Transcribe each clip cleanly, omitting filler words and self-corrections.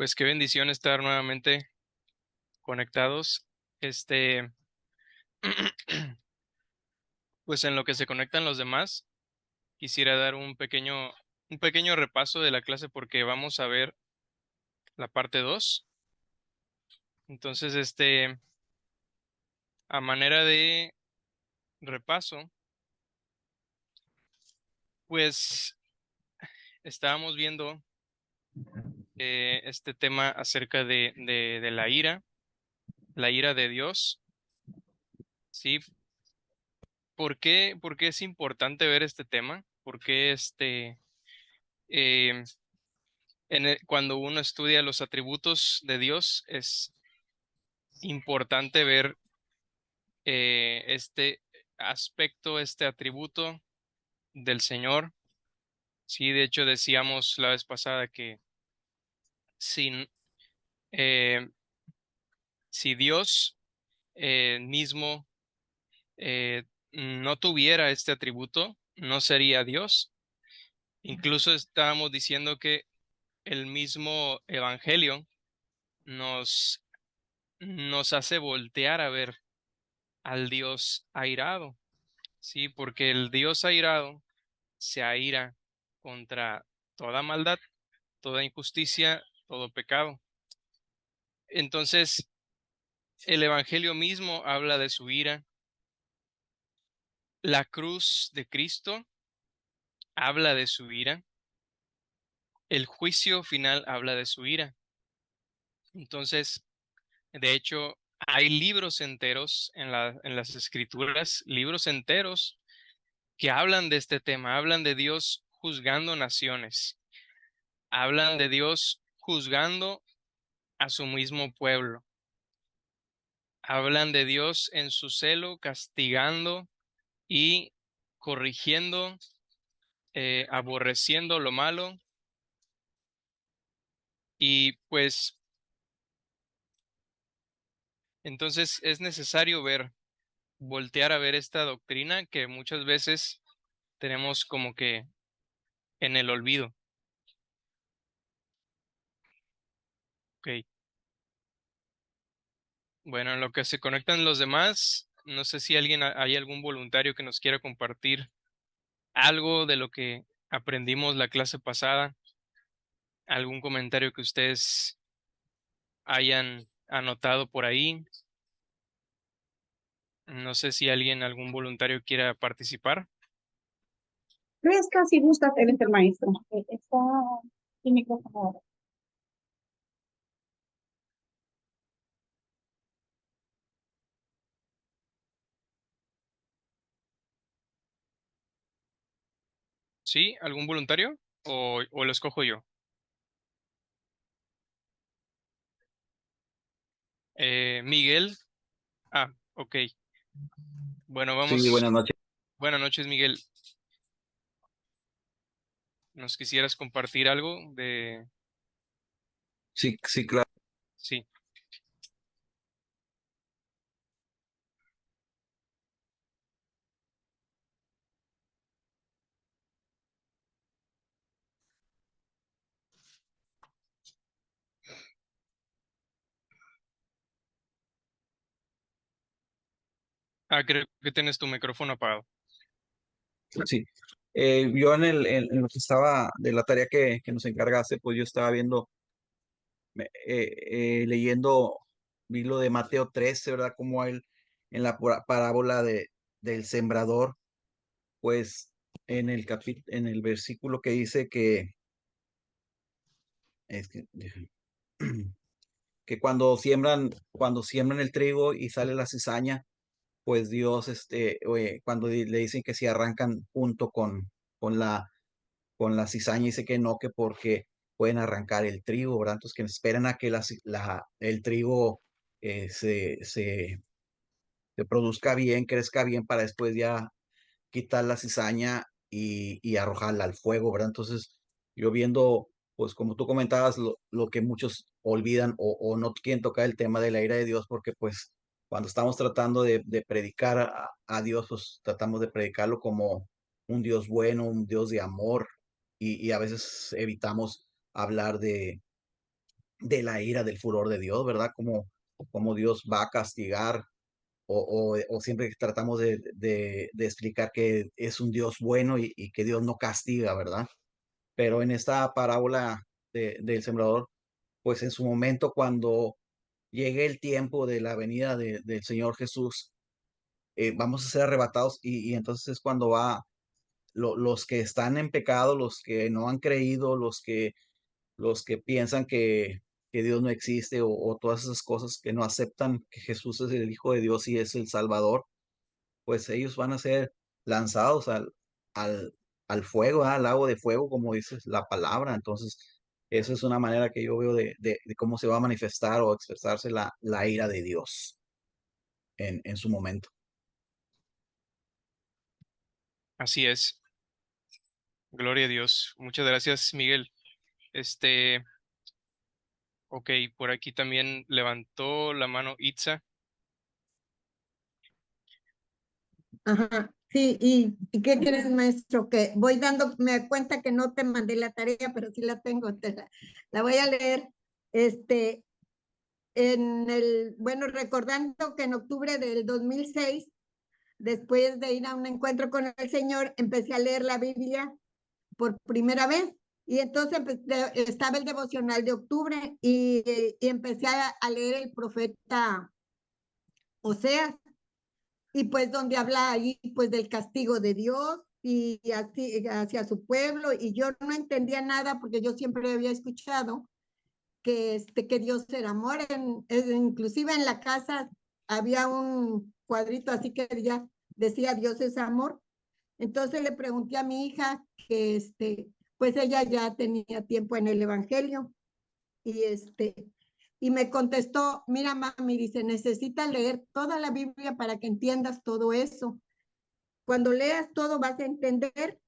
Pues qué bendición estar nuevamente conectados. Este, pues en lo que se conectan los demás, quisiera dar un pequeño repaso de la clase porque vamos a ver la parte 2. Entonces, a manera de repaso, pues estábamos viendo este tema acerca de la ira de Dios, ¿sí? ¿Por qué es importante ver este tema? ¿Por qué eh, cuando uno estudia los atributos de Dios, es importante ver este aspecto, este atributo del Señor? Sí, de hecho decíamos la vez pasada que sin, eh, si Dios mismo no tuviera este atributo, no sería Dios. Incluso estábamos diciendo que el mismo Evangelio nos, nos hace voltear a ver al Dios airado. Sí, porque el Dios airado se aira contra toda maldad, toda injusticia, todo pecado. Entonces, el Evangelio mismo habla de su ira. La cruz de Cristo habla de su ira. El juicio final habla de su ira. Entonces, de hecho, hay libros enteros en las escrituras, libros enteros que hablan de este tema, hablan de Dios juzgando naciones, hablan de Dios juzgando a su mismo pueblo. Hablan de Dios en su celo, castigando y corrigiendo, aborreciendo lo malo. Y pues entonces es necesario voltear a ver esta doctrina que muchas veces tenemos como que en el olvido. Ok. Bueno, en lo que se conectan los demás, no sé si hay algún voluntario que nos quiera compartir algo de lo que aprendimos la clase pasada, algún comentario que ustedes hayan anotado por ahí. No sé si algún voluntario quiera participar. Fresca, si gusta, él es el maestro. Está sin micrófono ahora. ¿Sí? ¿Algún voluntario? ¿O lo escojo yo? Miguel. Ah, ok. Bueno, Sí, vamos. buenas noches. Buenas noches, Miguel. ¿Nos quisieras compartir algo de... Sí, sí, claro. Sí. Ah, creo que tienes tu micrófono apagado. Sí. Yo en lo que estaba de la tarea que nos encargaste, pues yo estaba viendo, leyendo, vi lo de Mateo 13, ¿verdad? Como él en la parábola del sembrador, pues en el versículo que dice es que, que cuando siembran el trigo y sale la cizaña, pues Dios, cuando le dicen que si arrancan junto con la cizaña, dice que no, que porque pueden arrancar el trigo, ¿verdad? Entonces que esperan a que el trigo se produzca bien, crezca bien para después ya quitar la cizaña y arrojarla al fuego, ¿verdad? Entonces, yo viendo, pues como tú comentabas, lo que muchos olvidan o no quieren tocar el tema de la ira de Dios, porque pues cuando estamos tratando de predicar a Dios, pues tratamos de predicarlo como un Dios bueno, un Dios de amor, y a veces evitamos hablar de la ira, del furor de Dios, ¿verdad? Como Dios va a castigar o siempre tratamos de explicar que es un Dios bueno y que Dios no castiga, ¿verdad? Pero en esta parábola del sembrador, pues en su momento cuando llegue el tiempo de la venida del Señor Jesús, vamos a ser arrebatados y entonces es cuando los que están en pecado, los que no han creído, los que piensan que Dios no existe o todas esas cosas que no aceptan que Jesús es el Hijo de Dios y es el Salvador, pues ellos van a ser lanzados al, al fuego, al lago de fuego, como dice la palabra. Entonces, eso es una manera que yo veo de cómo se va a manifestar o expresarse la ira de Dios en su momento. Así es. Gloria a Dios. Muchas gracias, Miguel. Este, ok, por aquí también levantó la mano Itza. Ajá, sí, ¿y qué quieres, maestro? Que voy dándome cuenta que no te mandé la tarea, pero sí la tengo, la voy a leer. Este, bueno, recordando que en octubre del 2006, después de ir a un encuentro con el Señor, empecé a leer la Biblia por primera vez. Y entonces estaba el devocional de octubre y empecé a leer el profeta Oseas. Y pues donde habla ahí pues del castigo de Dios y así, hacia su pueblo, y yo no entendía nada porque yo siempre había escuchado que Dios era amor, inclusive en la casa había un cuadrito así que ya decía Dios es amor. Entonces le pregunté a mi hija que pues ella ya tenía tiempo en el evangelio y y me contestó, mira mami, dice, necesitas leer toda la Biblia para que entiendas todo eso. Cuando leas todo vas a entender,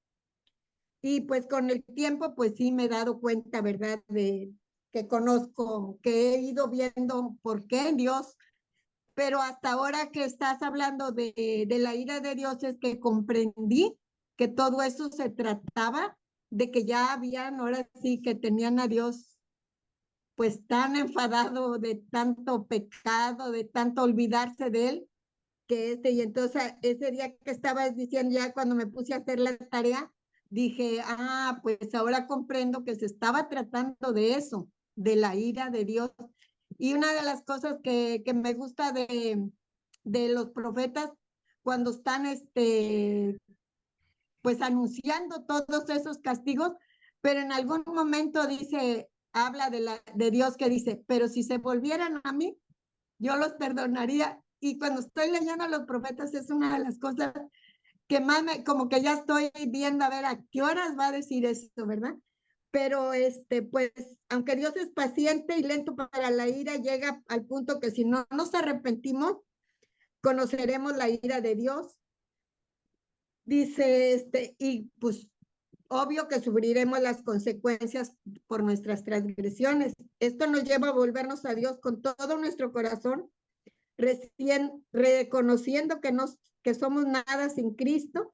y pues con el tiempo pues sí me he dado cuenta, ¿verdad? De que conozco, que he ido viendo por qué Dios, pero hasta ahora que estás hablando de la ira de Dios es que comprendí que todo eso se trataba de que ya habían, ahora sí que tenían a Dios pues tan enfadado de tanto pecado, de tanto olvidarse de él, que y entonces ese día que estabas diciendo, ya cuando me puse a hacer la tarea, dije, ah, pues ahora comprendo que se estaba tratando de eso, de la ira de Dios. Y una de las cosas que me gusta de los profetas, cuando están pues anunciando todos esos castigos, pero en algún momento dice, habla de Dios que dice, pero si se volvieran a mí, yo los perdonaría. Y cuando estoy leyendo a los profetas es una de las cosas que más como que ya estoy viendo a ver a qué horas va a decir esto, ¿verdad? Pero pues, aunque Dios es paciente y lento para la ira, llega al punto que si no nos arrepentimos, conoceremos la ira de Dios. Dice y pues obvio que sufriremos las consecuencias por nuestras transgresiones. Esto nos lleva a volvernos a Dios con todo nuestro corazón, recién reconociendo que somos nada sin Cristo,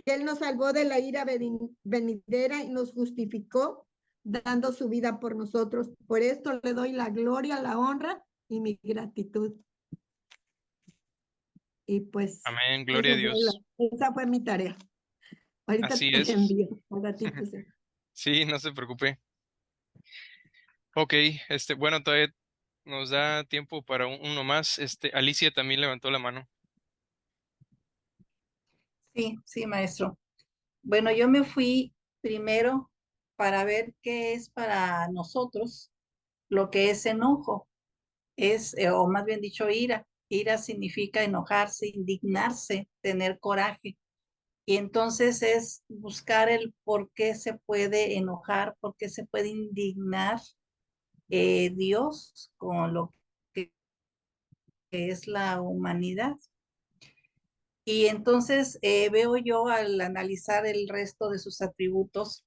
que Él nos salvó de la ira venidera y nos justificó dando su vida por nosotros. Por esto le doy la gloria, la honra y mi gratitud. Y pues Amén, gloria a Dios. esa fue mi tarea. Ahorita Así te la es. envío. Un ratito, sí. Sí, no se preocupe. Ok, bueno, todavía nos da tiempo para uno más. Alicia también levantó la mano. Sí, sí, maestro. Bueno, yo me fui primero para ver qué es para nosotros lo que es enojo, o más bien dicho, ira. Ira significa enojarse, indignarse, tener coraje. Y entonces es buscar el por qué se puede enojar, por qué se puede indignar Dios con lo que es la humanidad. Y entonces veo yo al analizar el resto de sus atributos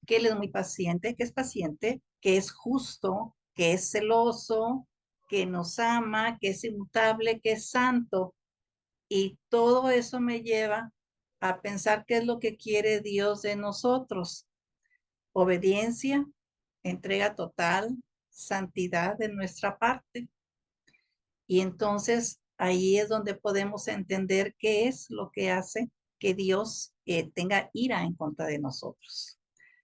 que él es muy paciente, que es paciente, que es justo, que es celoso, que nos ama, que es inmutable, que es santo. Y todo eso me lleva a pensar qué es lo que quiere Dios de nosotros. Obediencia, entrega total, santidad de nuestra parte. Y entonces ahí es donde podemos entender qué es lo que hace que Dios tenga ira en contra de nosotros.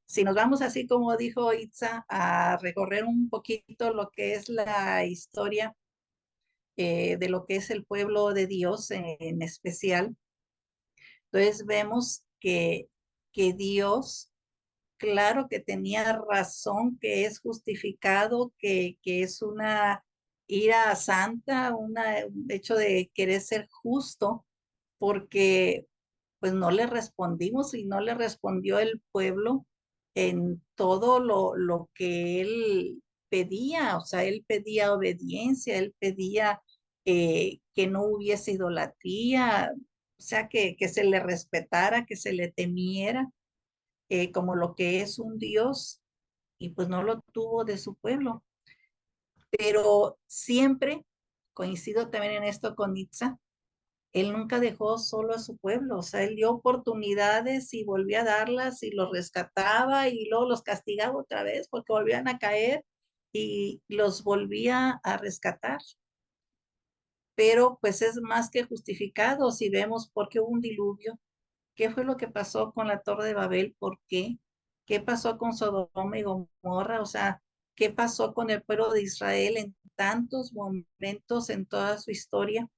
Si nos vamos así como dijo Itza a recorrer un poquito lo que es la historia de lo que es el pueblo de Dios en especial, entonces vemos que Dios, claro que tenía razón, que es justificado, que es una ira santa, un hecho de querer ser justo, porque pues no le respondimos y no le respondió el pueblo en todo lo que él pedía, o sea, él pedía obediencia, él pedía que no hubiese idolatría, o sea, que se le respetara, que se le temiera como lo que es un Dios, y pues no lo tuvo de su pueblo. Pero siempre, coincido también en esto con Itza, él nunca dejó solo a su pueblo, o sea, él dio oportunidades y volvía a darlas y los rescataba y luego los castigaba otra vez porque volvían a caer y los volvía a rescatar. Pero pues es más que justificado si vemos por qué hubo un diluvio, qué fue lo que pasó con la Torre de Babel, por qué, qué pasó con Sodoma y Gomorra, o sea, qué pasó con el pueblo de Israel en tantos momentos en toda su historia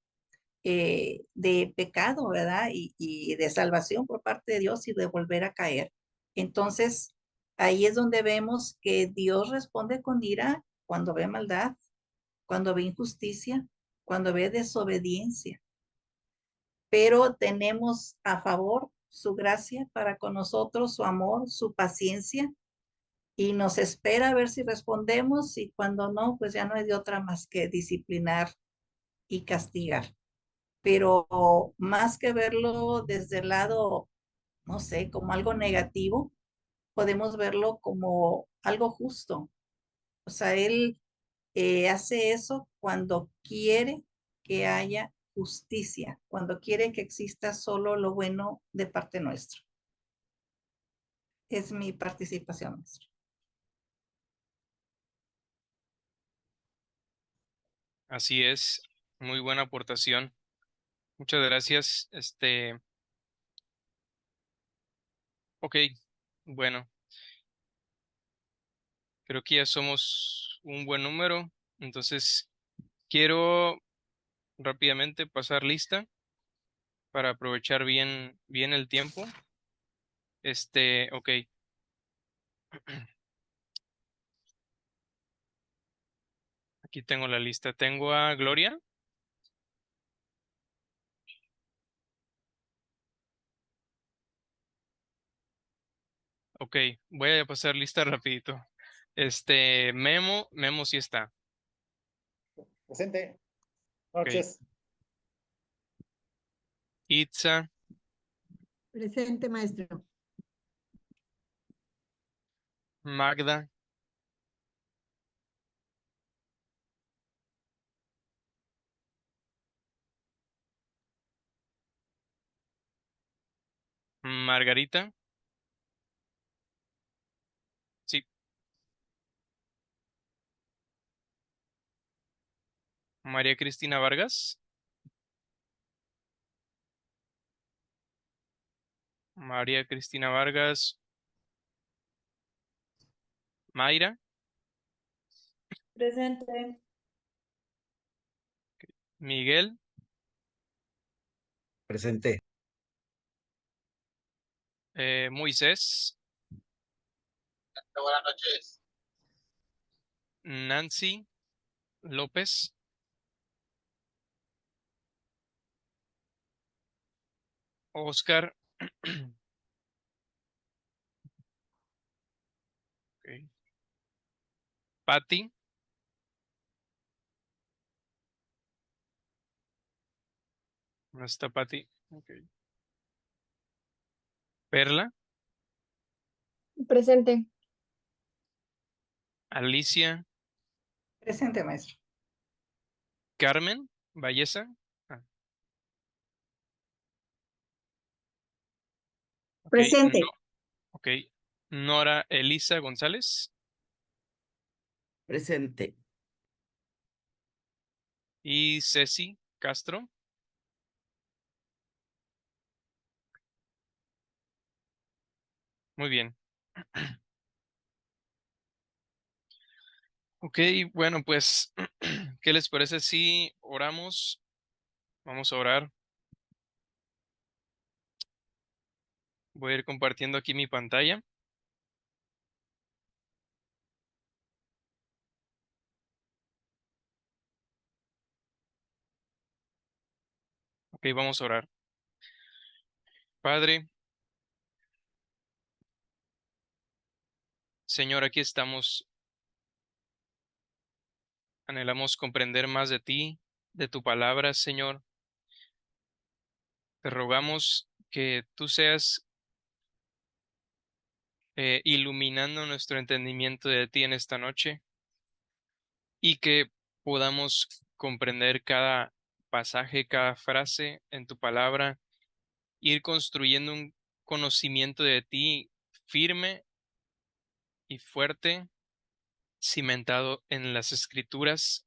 de pecado, ¿verdad? Y de salvación por parte de Dios y de volver a caer. Entonces, ahí es donde vemos que Dios responde con ira cuando ve maldad, cuando ve injusticia, cuando ve desobediencia. Pero tenemos a favor su gracia para con nosotros, su amor, su paciencia, y nos espera a ver si respondemos y cuando no, pues ya no hay de otra más que disciplinar y castigar. Pero más que verlo desde el lado, no sé, como algo negativo, podemos verlo como algo justo. O sea, él hace eso cuando quiere que haya justicia, cuando quiere que exista solo lo bueno de parte nuestra. Es mi participación, maestro. Así es, muy buena aportación. Muchas gracias. Ok, bueno, creo que ya somos un buen número. Entonces, quiero rápidamente pasar lista para aprovechar bien el tiempo. Ok. Aquí tengo la lista. Tengo a Gloria. Ok, voy a pasar lista rapidito. Memo sí está. Presente. Ok. Noches. Itza, Presente, maestro. Magda, Margarita. Sí. María Cristina Vargas. María Cristina Vargas. Mayra. Presente. Miguel. Presente. Moisés. Buenas noches. Nancy López. Oscar. Okay. Patty. ¿Dónde está Patty? Okay. Perla. Presente. Alicia. Presente, maestro. Carmen Valleza. Ah, ok, Presente. ok. Nora Elisa González. Presente. Y Ceci Castro. Muy bien. Ok, bueno, pues, ¿qué les parece si oramos? Vamos a orar. Voy a ir compartiendo aquí mi pantalla. Ok, vamos a orar. Padre, Señor, aquí estamos. Anhelamos comprender más de ti, de tu palabra, Señor. Te rogamos que tú seas iluminando nuestro entendimiento de ti en esta noche y que podamos comprender cada pasaje, cada frase en tu palabra, ir construyendo un conocimiento de ti firme y fuerte, cimentado en las escrituras,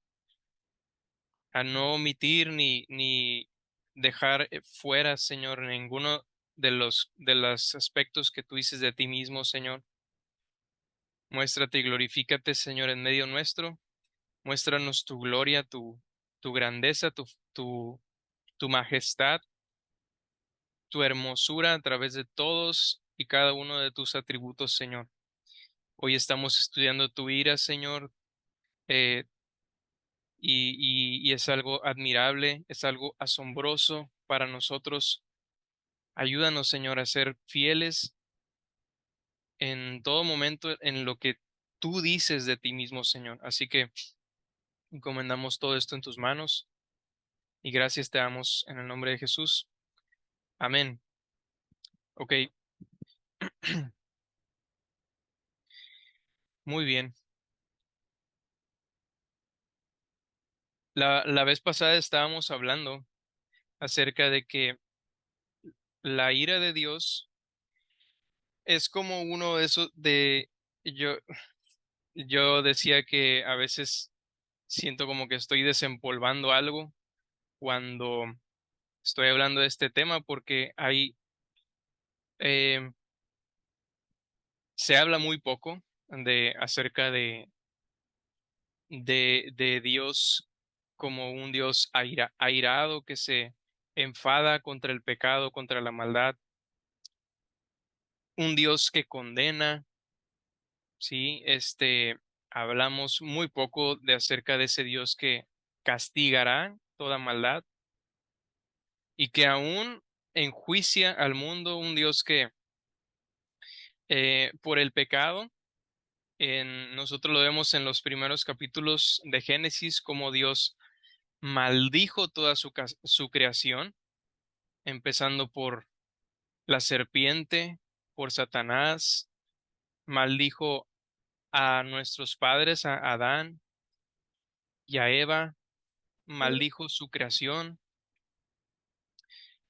a no omitir ni dejar fuera, Señor, ninguno de los aspectos que tú dices de ti mismo, Señor. Muéstrate y glorifícate, Señor, en medio nuestro. Muéstranos tu gloria, tu grandeza, tu majestad, tu hermosura a través de todos y cada uno de tus atributos, Señor. Hoy estamos estudiando tu ira, Señor, eh, y es algo admirable, es algo asombroso para nosotros. Ayúdanos, Señor, a ser fieles en todo momento en lo que tú dices de ti mismo, Señor. Así que encomendamos todo esto en tus manos y gracias te damos en el nombre de Jesús. Amén. Ok, muy bien. La vez pasada estábamos hablando acerca de que la ira de Dios es como uno de esos yo, yo decía que a veces siento como que estoy desempolvando algo cuando estoy hablando de este tema porque eh, se habla muy poco acerca de Dios como un Dios airado que se enfada contra el pecado, contra la maldad, un Dios que condena, ¿sí? Hablamos muy poco de acerca de ese Dios que castigará toda maldad y que aún enjuicia al mundo, un Dios que por el pecado, nosotros lo vemos en los primeros capítulos de Génesis, como Dios maldijo toda su creación, empezando por la serpiente, por Satanás, maldijo a nuestros padres, a Adán y a Eva, maldijo su creación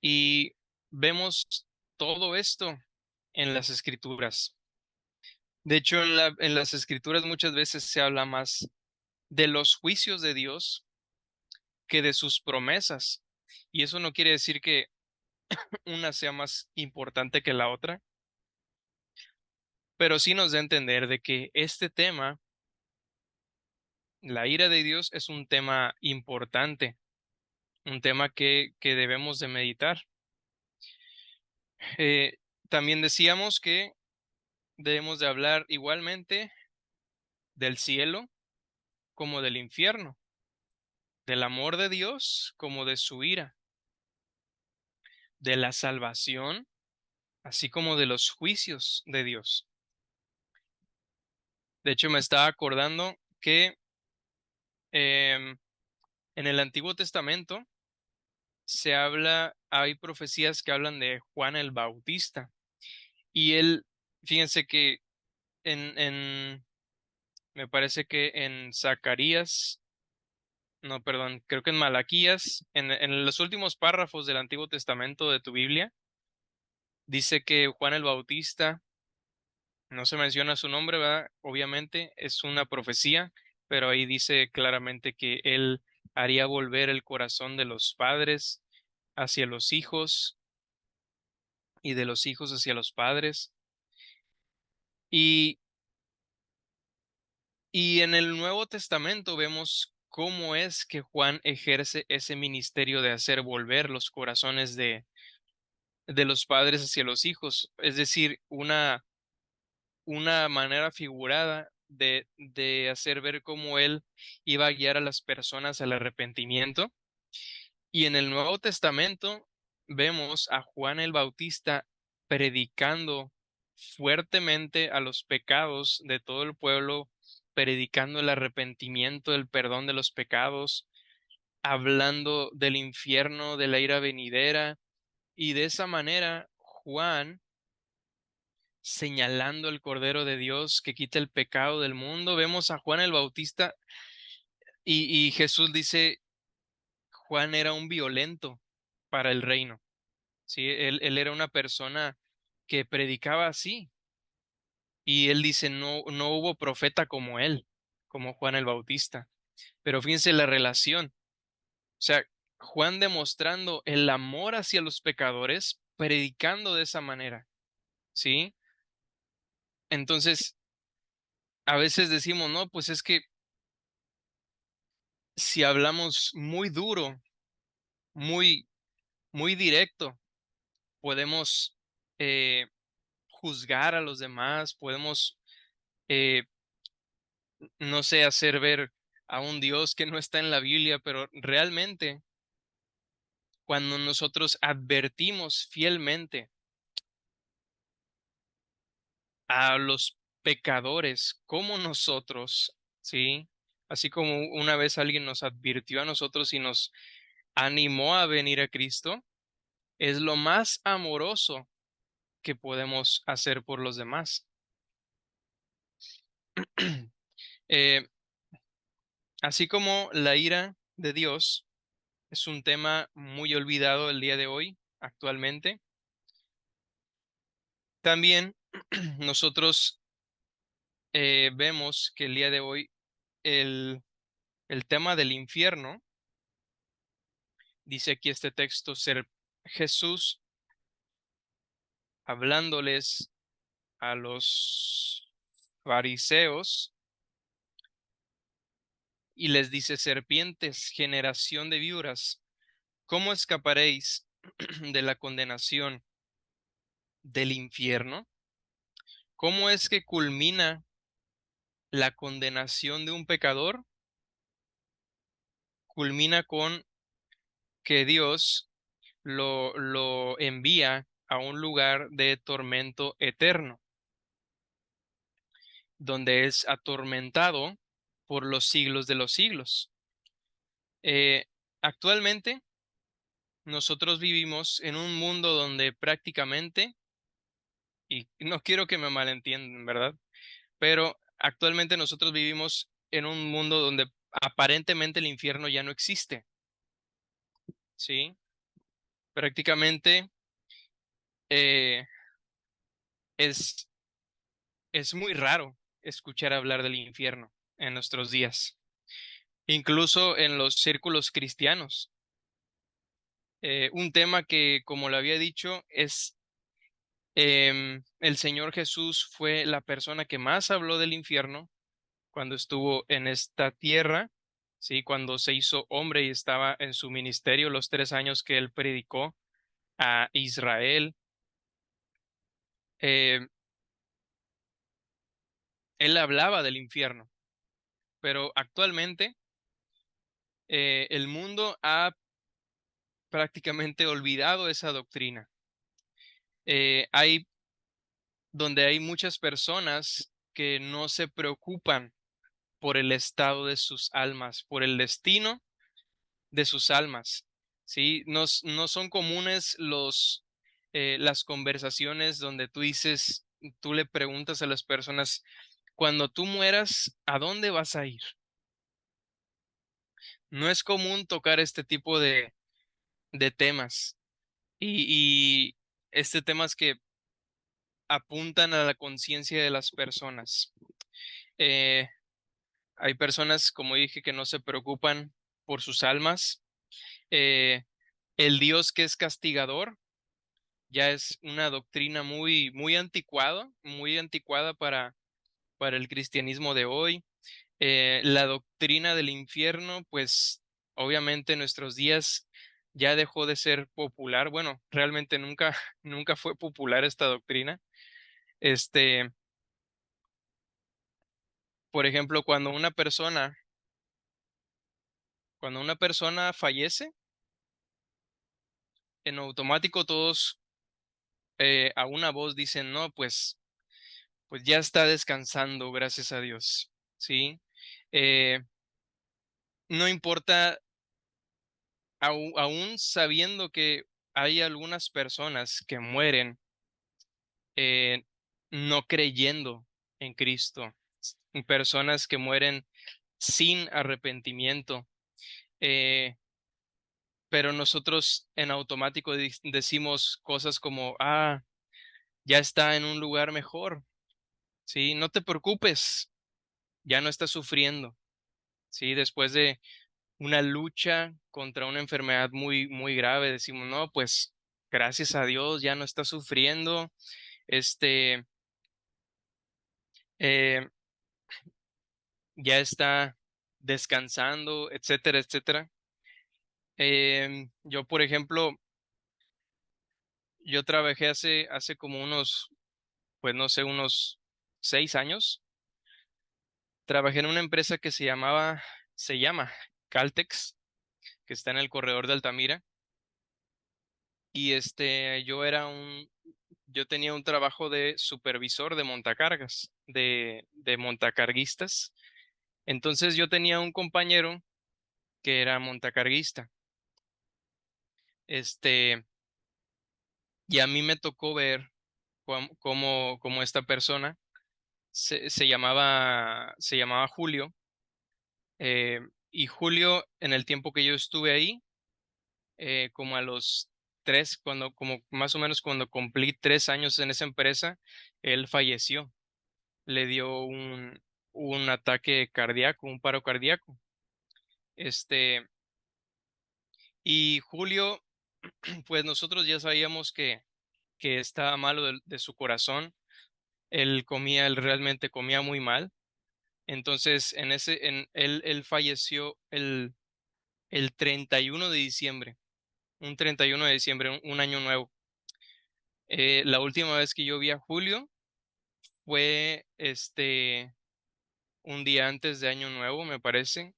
y vemos todo esto en las escrituras. De hecho, en las escrituras muchas veces se habla más de los juicios de Dios que de sus promesas. Y eso no quiere decir que una sea más importante que la otra, pero sí nos da a entender de que este tema, la ira de Dios, es un tema importante, un tema que debemos de meditar. Eh, También decíamos que debemos de hablar igualmente del cielo como del infierno, del amor de Dios como de su ira, de la salvación, así como de los juicios de Dios. De hecho, me estaba acordando que en el Antiguo Testamento hay profecías que hablan de Juan el Bautista. Y fíjense que me parece que en Zacarías, no, perdón, creo que en Malaquías, en los últimos párrafos del Antiguo Testamento de tu Biblia, dice que Juan el Bautista, no se menciona su nombre, ¿verdad? Obviamente es una profecía, pero ahí dice claramente que Él haría volver el corazón de los padres hacia los hijos y de los hijos hacia los padres. Y, y en el Nuevo Testamento vemos cómo es que Juan ejerce ese ministerio de hacer volver los corazones de los padres hacia los hijos, es decir, una manera figurada de hacer ver cómo él iba a guiar a las personas al arrepentimiento. Y en el Nuevo Testamento vemos a Juan el Bautista predicando fuertemente a los pecados de todo el pueblo, predicando el arrepentimiento, el perdón de los pecados, hablando del infierno, de la ira venidera, y de esa manera Juan, señalando el Cordero de Dios que quita el pecado del mundo, vemos a Juan el Bautista y Jesús dice, Juan era un violento para el reino. Sí, él era una persona que predicaba así. Y él dice, no hubo profeta como él, como Juan el Bautista. Pero fíjense la relación. O sea, Juan demostrando el amor hacia los pecadores, predicando de esa manera. ¿Sí? Entonces, a veces decimos, no, pues es que si hablamos muy duro, muy, muy directo, podemos juzgar a los demás, podemos no sé, hacer ver a un Dios que no está en la Biblia, pero realmente cuando nosotros advertimos fielmente a los pecadores como nosotros, ¿sí? Así como una vez alguien nos advirtió a nosotros y nos animó a venir a Cristo, es lo más amoroso que podemos hacer por los demás. Eh, Así como la ira de Dios es un tema muy olvidado el día de hoy, actualmente. También nosotros vemos que el día de hoy el, el tema del infierno, dice aquí este texto, ser Jesús hablándoles a los fariseos y les dice, serpientes, generación de víboras, ¿cómo escaparéis de la condenación del infierno? ¿Cómo es que culmina la condenación de un pecador? Culmina con que Dios lo envía a un lugar de tormento eterno, donde es atormentado por los siglos de los siglos. Actualmente nosotros vivimos en un mundo donde prácticamente, y no quiero que me malentiendan, ¿verdad? Pero actualmente nosotros vivimos en un mundo donde aparentemente el infierno ya no existe, ¿sí? Prácticamente eh, es, es muy raro escuchar hablar del infierno en nuestros días, incluso en los círculos cristianos. Un tema que, como lo había dicho, es el Señor Jesús fue la persona que más habló del infierno cuando estuvo en esta tierra, ¿sí? Cuando se hizo hombre y estaba en su ministerio los 3 años que él predicó a Israel. Eh, Él hablaba del infierno, pero actualmente el mundo ha prácticamente olvidado esa doctrina. Hay donde hay muchas personas que no se preocupan por el estado de sus almas, por el destino de sus almas. ¿Sí? No son comunes las conversaciones donde tú dices, tú le preguntas a las personas, cuando tú mueras, ¿a dónde vas a ir? No es común tocar este tipo de temas y este temas que apuntan a la conciencia de las personas. Eh, Hay personas, como dije, que no se preocupan por sus almas. Eh, el Dios que es castigador ya es una doctrina muy anticuada para el cristianismo de hoy. La doctrina del infierno, pues obviamente en nuestros días ya dejó de ser popular. Bueno, realmente nunca, nunca fue popular esta doctrina. Este, por ejemplo, cuando una persona fallece, en automático todos a una voz dicen, no, pues ya está descansando, gracias a Dios. ¿Sí? Eh, no importa, aún sabiendo que hay algunas personas que mueren eh, no creyendo en Cristo, personas que mueren sin arrepentimiento, eh, pero nosotros en automático decimos cosas como, ya está en un lugar mejor, ¿sí? No te preocupes, ya no está sufriendo, ¿sí? Después de una lucha contra una enfermedad muy, muy grave, decimos, no, pues gracias a Dios ya no está sufriendo, este, eh, ya está descansando, etcétera, etcétera. Yo, por ejemplo, yo trabajé hace como unos, pues no sé, unos 6 años. Trabajé en una empresa que se llama Caltex, que está en el corredor de Altamira. Y yo tenía un trabajo de supervisor de montacargas, de montacarguistas. Entonces yo tenía un compañero que era montacarguista. Este, y a mí me tocó ver cómo esta persona se llamaba Julio. Y Julio, en el tiempo que yo estuve ahí, como a los como más o menos cuando cumplí 3 años en esa empresa, él falleció. Le dio un ataque cardíaco, un paro cardíaco. Este, y Julio, pues nosotros ya sabíamos que estaba malo de su corazón. Él realmente comía muy mal. Entonces, él falleció el 31 de diciembre, un 31 de diciembre, un año nuevo. La última vez que yo vi a Julio fue un día antes de Año Nuevo, me parece,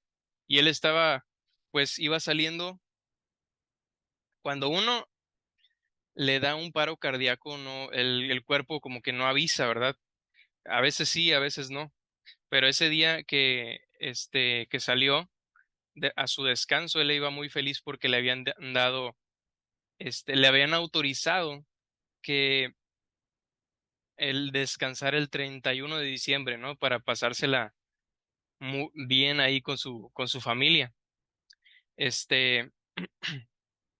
y él pues iba saliendo. Cuando uno le da un paro cardíaco, no, el cuerpo como que no avisa, ¿verdad? A veces sí, a veces no. Pero ese día que salió a su descanso, él iba muy feliz porque le habían le habían autorizado que el descansar el 31 de diciembre, ¿no? Para pasársela bien ahí con su familia. Este,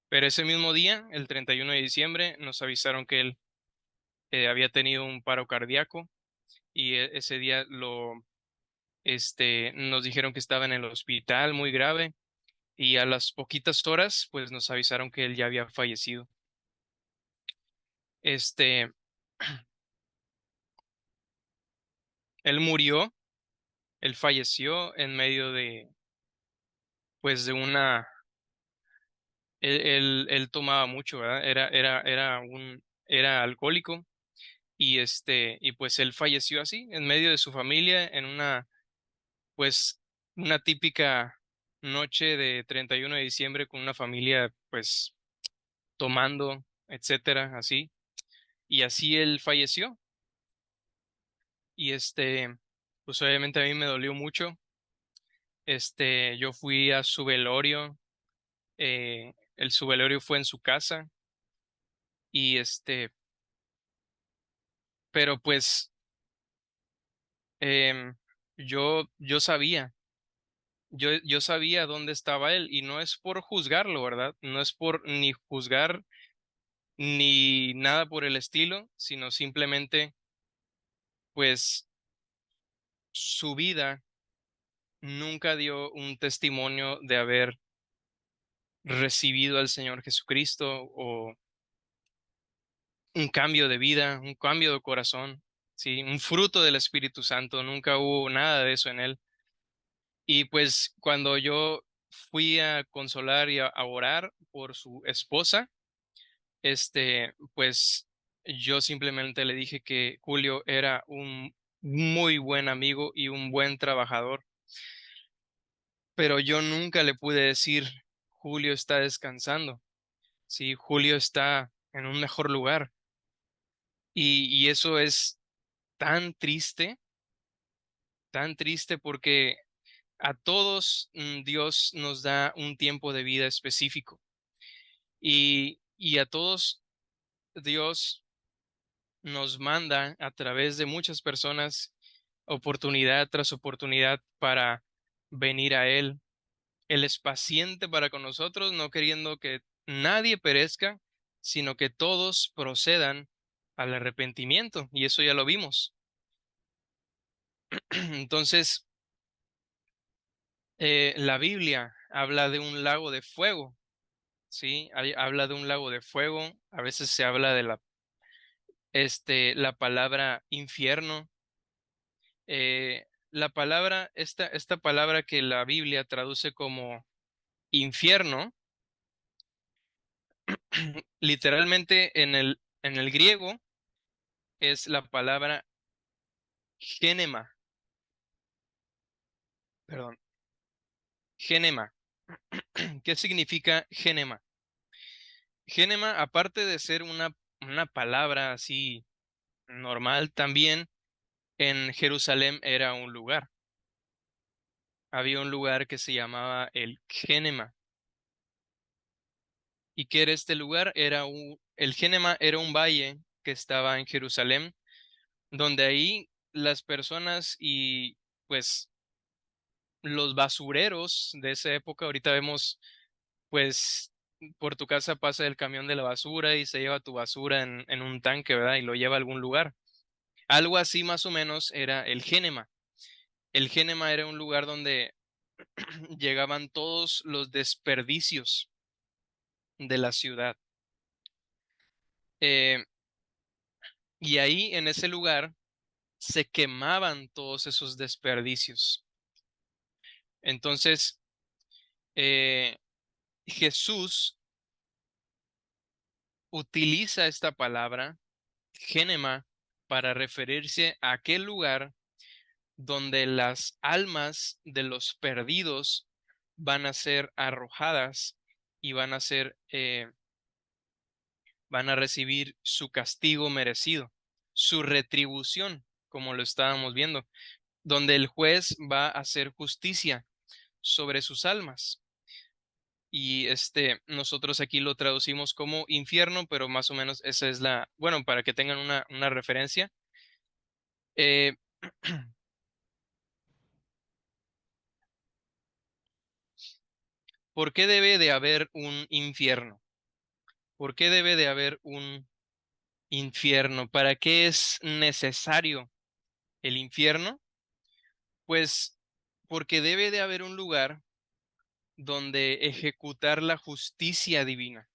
pero ese mismo día, el 31 de diciembre, nos avisaron que él había tenido un paro cardíaco y ese día nos dijeron que estaba en el hospital muy grave y a las poquitas horas, pues nos avisaron que él ya había fallecido. Este, él murió, él falleció en medio pues él tomaba mucho, ¿verdad? Era alcohólico y pues él falleció así, en medio de su familia, pues, una típica noche de 31 de diciembre con una familia, pues, tomando, etcétera, así. Y así él falleció. Y pues obviamente a mí me dolió mucho. Yo fui a su velorio, su velorio fue en su casa y pero pues em, yo sabía dónde estaba él y no es por juzgarlo, ¿verdad? No es por ni juzgar ni nada por el estilo, sino simplemente, pues, su vida nunca dio un testimonio de haber recibido al Señor Jesucristo o un cambio de vida, un cambio de corazón, ¿sí? Un fruto del Espíritu Santo. Nunca hubo nada de eso en él. Y pues cuando yo fui a consolar y a orar por su esposa, pues yo simplemente le dije que Julio era un muy buen amigo y un buen trabajador, pero yo nunca le pude decir, Julio está descansando, sí, Julio está en un mejor lugar. Y eso es tan triste porque a todos Dios nos da un tiempo de vida específico y a todos Dios nos manda a través de muchas personas oportunidad tras oportunidad para venir a Él. Él es paciente para con nosotros, no queriendo que nadie perezca, sino que todos procedan al arrepentimiento, y eso ya lo vimos. Entonces, la Biblia habla de un lago de fuego, ¿sí? Habla de un lago de fuego, a veces se habla de la palabra infierno. Esta palabra que la Biblia traduce como infierno, literalmente en el griego es la palabra génema, perdón, génema. ¿Qué significa génema? Génema, aparte de ser una palabra así normal, también en Jerusalén era un lugar. Había un lugar que se llamaba el Génema. ¿Y qué era este lugar? El Génema era un valle que estaba en Jerusalén, donde ahí las personas y pues los basureros de esa época, ahorita vemos pues por tu casa pasa el camión de la basura y se lleva tu basura en un tanque, ¿verdad? Y lo lleva a algún lugar. Algo así más o menos era el Génema. El Génema era un lugar donde llegaban todos los desperdicios de la ciudad. Eh, y ahí en ese lugar se quemaban todos esos desperdicios. Entonces, eh, Jesús utiliza esta palabra, génema, para referirse a aquel lugar donde las almas de los perdidos van a ser arrojadas y van a recibir su castigo merecido, su retribución, como lo estábamos viendo, donde el juez va a hacer justicia sobre sus almas. Y nosotros aquí lo traducimos como infierno, pero más o menos esa es bueno, para que tengan una referencia. Eh, ¿Por qué debe de haber un infierno? ¿Por qué debe de haber un infierno? ¿Para qué es necesario el infierno? Pues porque debe de haber un lugar donde ejecutar la justicia divina.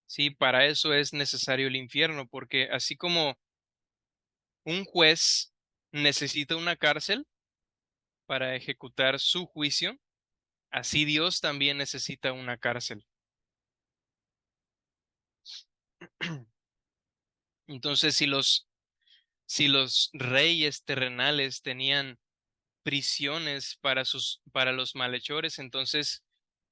Sí, para eso es necesario el infierno, porque así como un juez necesita una cárcel para ejecutar su juicio, así Dios también necesita una cárcel. Entonces, si los reyes terrenales tenían prisiones para los malhechores, entonces,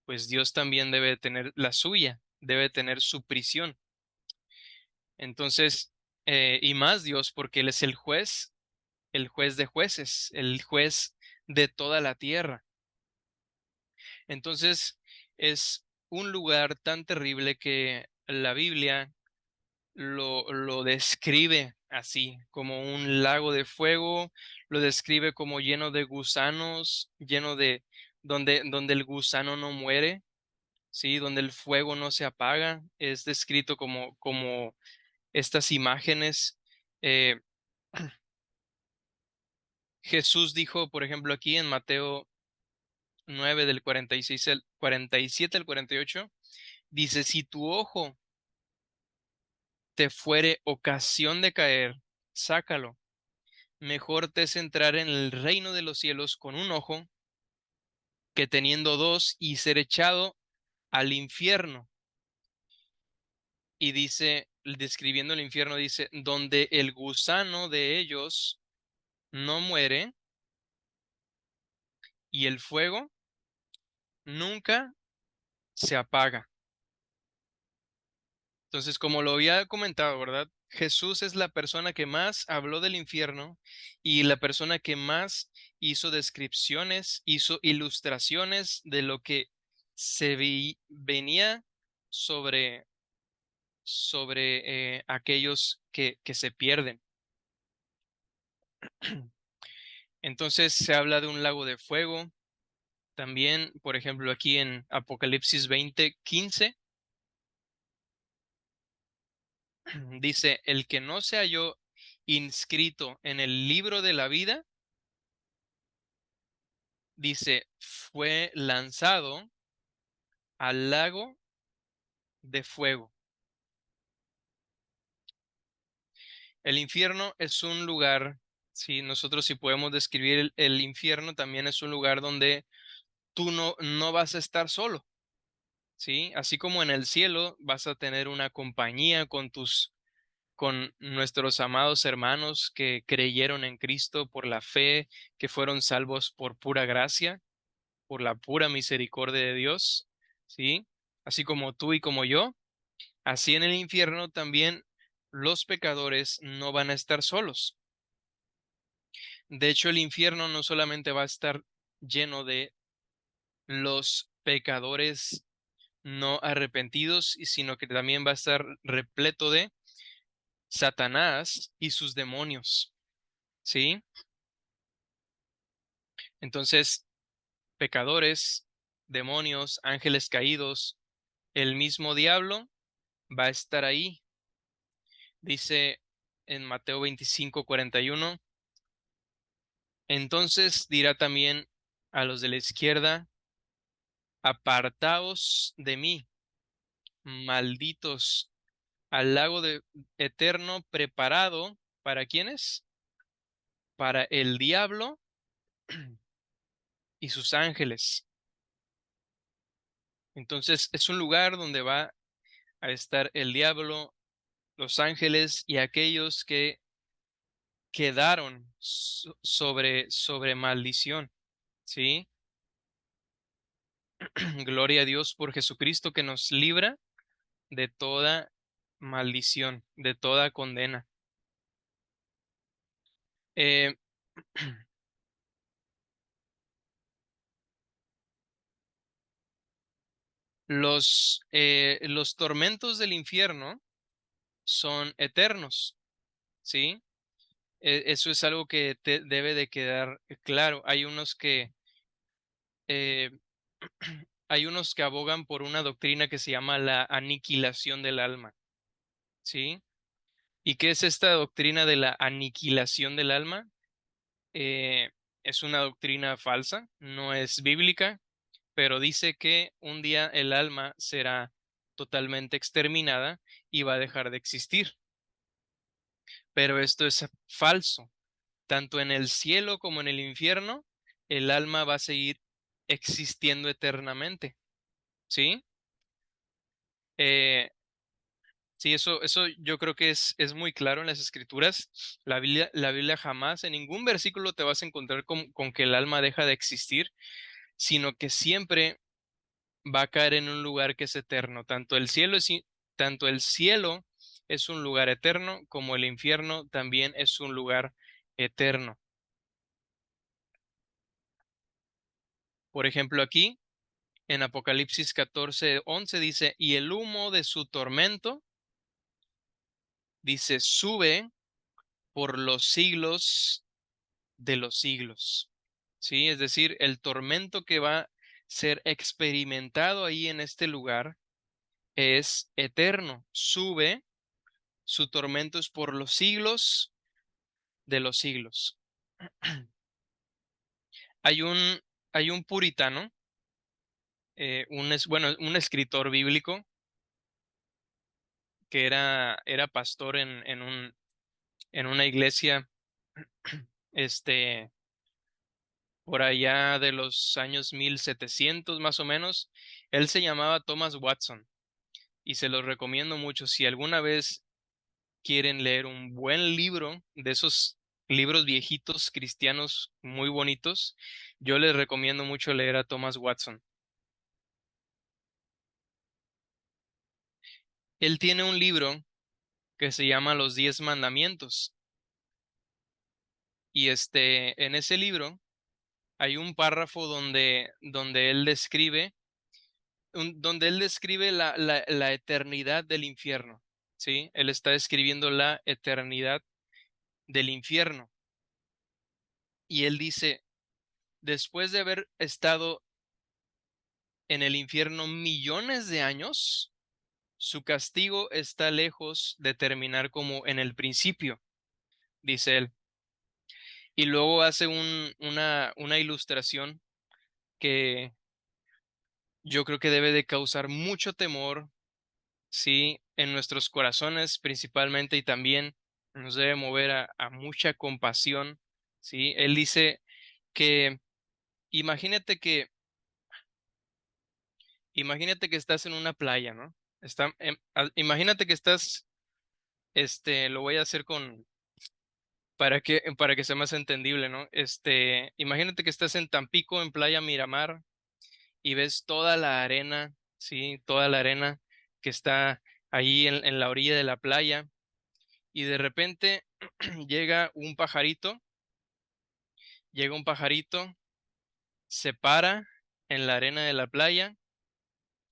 pues Dios también debe tener la suya, debe tener su prisión. Entonces, y más Dios, porque Él es el juez de jueces, el juez de toda la tierra. Entonces, es un lugar tan terrible que la Biblia lo describe así, como un lago de fuego, lo describe como lleno de gusanos, donde el gusano no muere, sí, donde el fuego no se apaga, es descrito como estas imágenes. eh, Jesús dijo, por ejemplo, aquí en Mateo 9 del 47 al 48, dice, si tu ojo te fuere ocasión de caer, sácalo. Mejor te es entrar en el reino de los cielos con un ojo que teniendo dos y ser echado al infierno. Y dice, describiendo el infierno, dice, donde el gusano de ellos no muere y el fuego nunca se apaga. Entonces, como lo había comentado, ¿verdad? Jesús es la persona que más habló del infierno y la persona que más hizo descripciones, hizo ilustraciones de lo que venía sobre, sobre aquellos que se pierden. Entonces se habla de un lago de fuego. También, por ejemplo, aquí en Apocalipsis 20:15, dice, el que no se halló inscrito en el libro de la vida, dice, fue lanzado al lago de fuego. El infierno es un lugar, si nosotros si podemos describir el infierno, también es un lugar donde tú no vas a estar solo, ¿sí? Así como en el cielo vas a tener una compañía con nuestros amados hermanos que creyeron en Cristo por la fe, que fueron salvos por pura gracia, por la pura misericordia de Dios, ¿sí? Así como tú y como yo, así en el infierno también los pecadores no van a estar solos. De hecho, el infierno no solamente va a estar lleno de los pecadores no arrepentidos, sino que también va a estar repleto de Satanás y sus demonios, ¿sí? Entonces, pecadores, demonios, ángeles caídos, el mismo diablo va a estar ahí. Dice en Mateo 25:41, entonces dirá también a los de la izquierda, apartaos de mí, malditos, al lago eterno preparado, ¿para quiénes? Para el diablo y sus ángeles. Entonces es un lugar donde va a estar el diablo, los ángeles y aquellos que quedaron sobre maldición, ¿sí? Gloria a Dios por Jesucristo que nos libra de toda maldición, de toda condena. Eh, los tormentos del infierno son eternos, ¿sí? Eso es algo que te debe de quedar claro. Eh, hay unos que abogan por una doctrina que se llama la aniquilación del alma, ¿sí? ¿Y qué es esta doctrina de la aniquilación del alma? Eh, es una doctrina falsa, no es bíblica, pero dice que un día el alma será totalmente exterminada y va a dejar de existir. Pero esto es falso. Tanto en el cielo como en el infierno, el alma va a seguir existiendo eternamente. ¿Sí? Eh, sí, eso yo creo que es muy claro en las escrituras. La Biblia jamás, en ningún versículo te vas a encontrar con que el alma deja de existir, sino que siempre va a caer en un lugar que es eterno. Tanto el cielo es un lugar eterno, como el infierno también es un lugar eterno. Por ejemplo, aquí en Apocalipsis 14:11 dice, y el humo de su tormento, dice, sube por los siglos de los siglos. ¿Sí? Es decir, el tormento que va a ser experimentado ahí en este lugar es eterno. Sube, su tormento es por los siglos de los siglos. Hay un puritano, bueno, un escritor bíblico que era pastor en una iglesia, este, por allá de los años 1700 más o menos. Él se llamaba Thomas Watson y se los recomiendo mucho. Si alguna vez quieren leer un buen libro, de esos libros viejitos cristianos muy bonitos, yo les recomiendo mucho leer a Thomas Watson. Él tiene un libro que se llama Los 10 Mandamientos. Y en ese libro hay un párrafo donde él describe, la eternidad del infierno, ¿sí? Él está describiendo la eternidad del infierno. Y él dice, después de haber estado en el infierno millones de años, su castigo está lejos de terminar como en el principio, dice él. Y luego hace una ilustración que yo creo que debe de causar mucho temor, sí, en nuestros corazones principalmente, y también nos debe mover a mucha compasión, sí. Él dice que imagínate que imagínate que estás en una playa, ¿no? Imagínate que estás, lo voy a hacer para que sea más entendible, ¿no? Imagínate que estás en Tampico, en Playa Miramar, y ves toda la arena, sí, toda la arena que está ahí en la orilla de la playa, y de repente llega un pajarito, se para en la arena de la playa,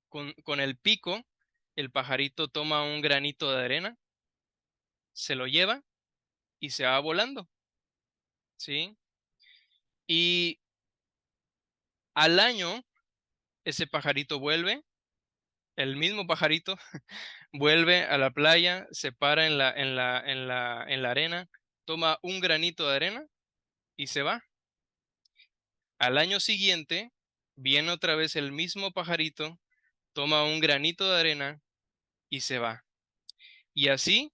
con el pico, el pajarito toma un granito de arena, se lo lleva y se va volando, ¿sí? Y al año, ese pajarito vuelve, el mismo pajarito vuelve a la playa, se para en la arena, toma un granito de arena y se va. Al año siguiente, viene otra vez el mismo pajarito, toma un granito de arena y se va. Y así,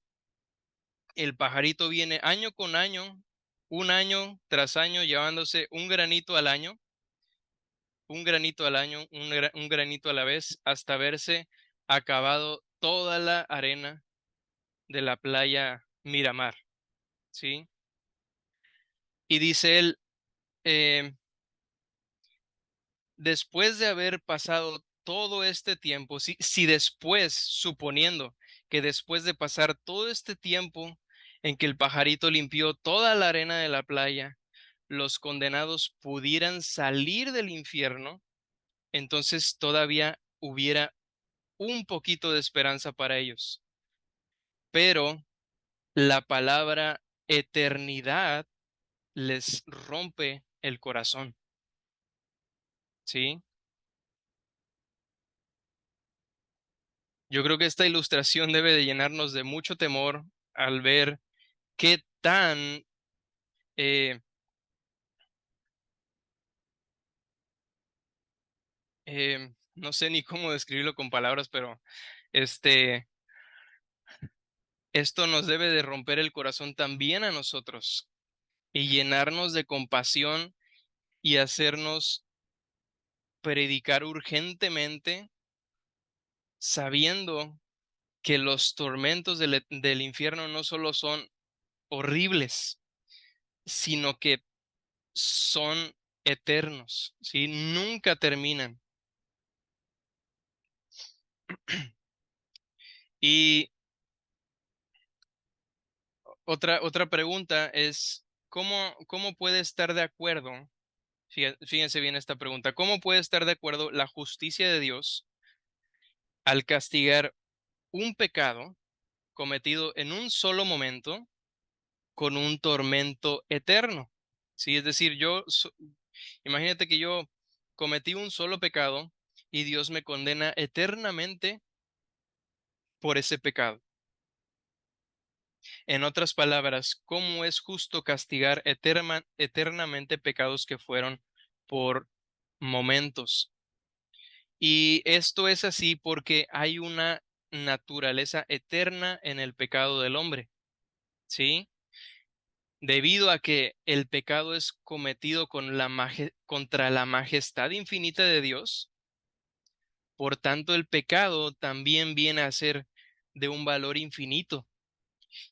el pajarito viene año con año, un año tras año, llevándose un granito al año, un granito al año, un granito a la vez, hasta verse acabado toda la arena de la playa Miramar, ¿sí? Y dice él, eh, después de haber pasado todo este tiempo, si después, suponiendo que después de pasar todo este tiempo en que el pajarito limpió toda la arena de la playa, los condenados pudieran salir del infierno, entonces todavía hubiera un poquito de esperanza para ellos. Pero la palabra eternidad les rompe el corazón, ¿sí? Yo creo que esta ilustración debe de llenarnos de mucho temor al ver qué tan, eh, no sé ni cómo describirlo con palabras, pero este, esto nos debe de romper el corazón también a nosotros y llenarnos de compasión y hacernos predicar urgentemente, sabiendo que los tormentos del infierno no solo son horribles, sino que son eternos, ¿sí? Nunca terminan. Y otra pregunta es, ¿cómo puede estar de acuerdo? Fíjense bien esta pregunta, ¿cómo puede estar de acuerdo la justicia de Dios al castigar un pecado cometido en un solo momento con un tormento eterno? Sí, es decir, imagínate que yo cometí un solo pecado y Dios me condena eternamente por ese pecado. En otras palabras, ¿cómo es justo castigar eternamente pecados que fueron por momentos. Y esto es así porque hay una naturaleza eterna en el pecado del hombre, ¿sí? Debido a que el pecado es cometido contra la majestad infinita de Dios, por tanto el pecado también viene a ser de un valor infinito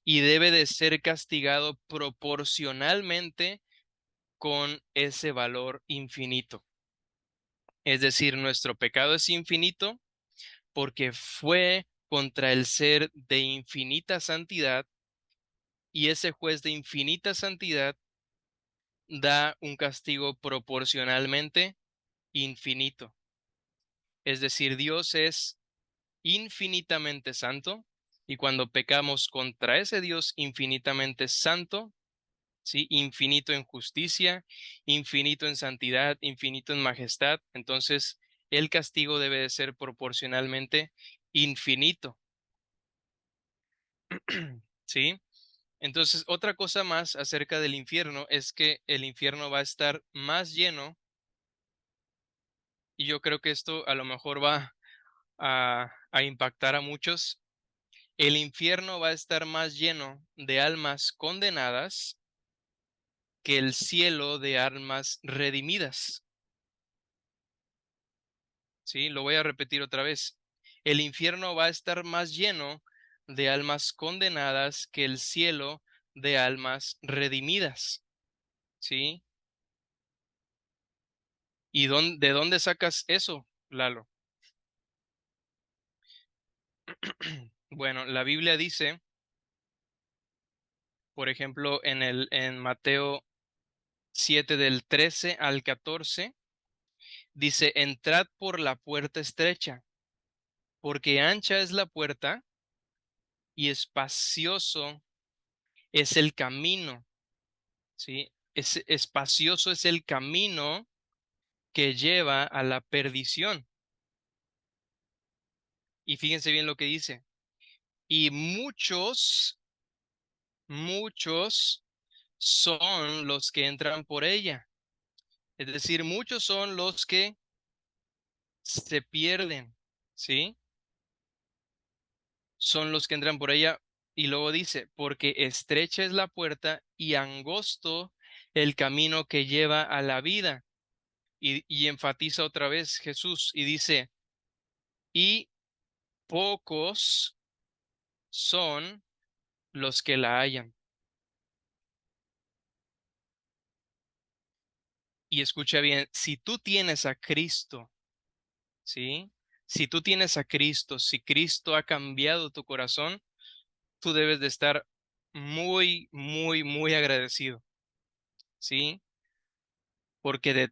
y debe de ser castigado proporcionalmente con ese valor infinito. Es decir, nuestro pecado es infinito porque fue contra el ser de infinita santidad, y ese juez de infinita santidad da un castigo proporcionalmente infinito. Es decir, Dios es infinitamente santo, y cuando pecamos contra ese Dios infinitamente santo, ¿sí? Infinito en justicia, infinito en santidad, infinito en majestad, entonces el castigo debe de ser proporcionalmente infinito, ¿sí? Entonces, otra cosa más acerca del infierno es que el infierno va a estar más lleno, y yo creo que esto a lo mejor va a impactar a muchos. El infierno va a estar más lleno de almas condenadas que el cielo de almas redimidas. Sí, lo voy a repetir otra vez. El infierno va a estar más lleno de almas condenadas que el cielo de almas redimidas. ¿Sí? ¿Y de dónde sacas eso, Lalo? Bueno, la Biblia dice, por ejemplo, en Mateo 7 del 13 al 14, dice: entrad por la puerta estrecha, porque ancha es la puerta y espacioso es el camino, ¿sí? Espacioso es el camino que lleva a la perdición. Y fíjense bien lo que dice. Y muchos son los que entran por ella. Es decir, muchos son los que se pierden, ¿sí? Son los que entran por ella. Y luego dice, porque estrecha es la puerta y angosto el camino que lleva a la vida. Y enfatiza otra vez Jesús y dice, y pocos son los que la hallan. Y escucha bien, si tú tienes a Cristo, ¿sí? Si tú tienes a Cristo, si Cristo ha cambiado tu corazón, tú debes de estar muy, muy, muy agradecido, ¿sí? Porque de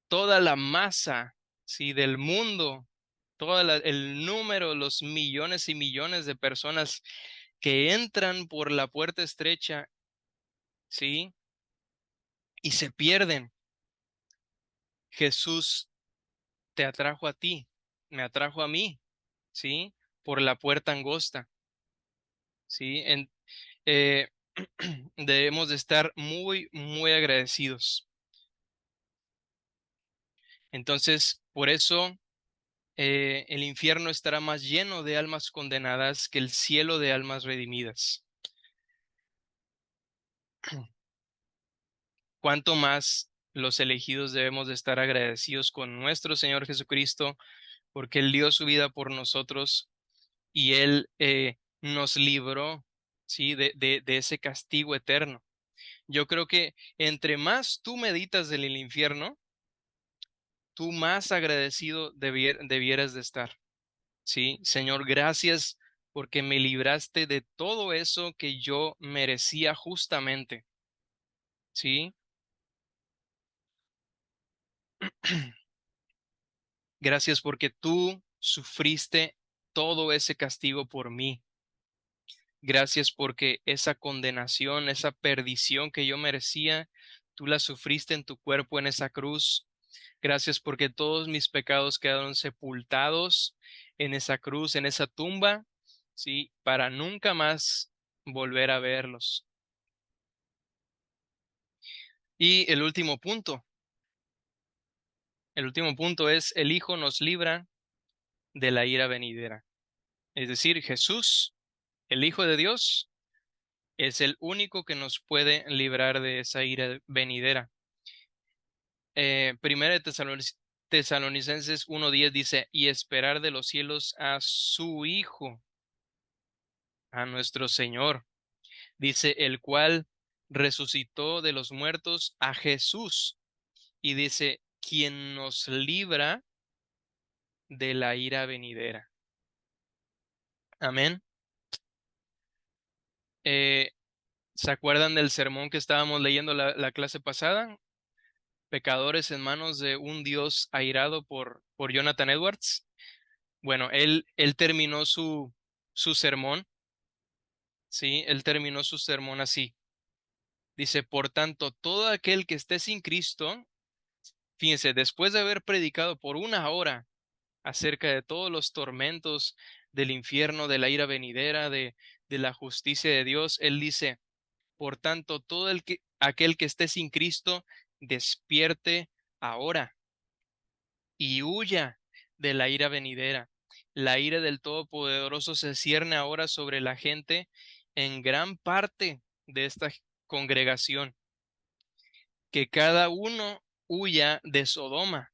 toda la masa, ¿sí? Del mundo, el número, los millones y millones de personas que entran por la puerta estrecha, ¿sí? Y se pierden. Jesús te atrajo a ti, me atrajo a mí, ¿sí? Por la puerta angosta, ¿sí? Eh, debemos de estar muy, muy agradecidos. Entonces, por eso el infierno estará más lleno de almas condenadas que el cielo de almas redimidas. Cuanto más los elegidos debemos de estar agradecidos con nuestro Señor Jesucristo, porque Él dio su vida por nosotros y Él nos libró, ¿sí? de ese castigo eterno. Yo creo que entre más tú meditas del infierno, tú más agradecido debieras de estar. Sí, Señor, gracias porque me libraste de todo eso que yo merecía justamente. Sí, gracias porque tú sufriste todo ese castigo por mí. Gracias porque esa condenación, esa perdición que yo merecía, tú la sufriste en tu cuerpo en esa cruz. Gracias porque todos mis pecados quedaron sepultados en esa cruz, en esa tumba, sí, para nunca más volver a verlos. Y el último punto, el último punto es: el Hijo nos libra de la ira venidera. Es decir, Jesús, el Hijo de Dios, es el único que nos puede librar de esa ira venidera. Primera de Tesalonicenses 1:10 dice: y esperar de los cielos a su Hijo, a nuestro Señor. Dice: el cual resucitó de los muertos, a Jesús. Y dice: quien nos libra de la ira venidera. Amén. Eh, ¿Se acuerdan del sermón que estábamos leyendo la clase pasada? Pecadores en manos de un Dios airado por Jonathan Edwards. Bueno, él terminó su sermón, ¿sí? Él terminó su sermón así. Dice: por tanto, todo aquel que esté sin Cristo, fíjense, después de haber predicado por 1 hora acerca de todos los tormentos del infierno, de la ira venidera, de la justicia de Dios, él dice: por tanto, aquel que esté sin Cristo, despierte ahora y huya de la ira venidera. La ira del Todopoderoso se cierne ahora sobre la gente en gran parte de esta congregación. Que cada uno huya de Sodoma.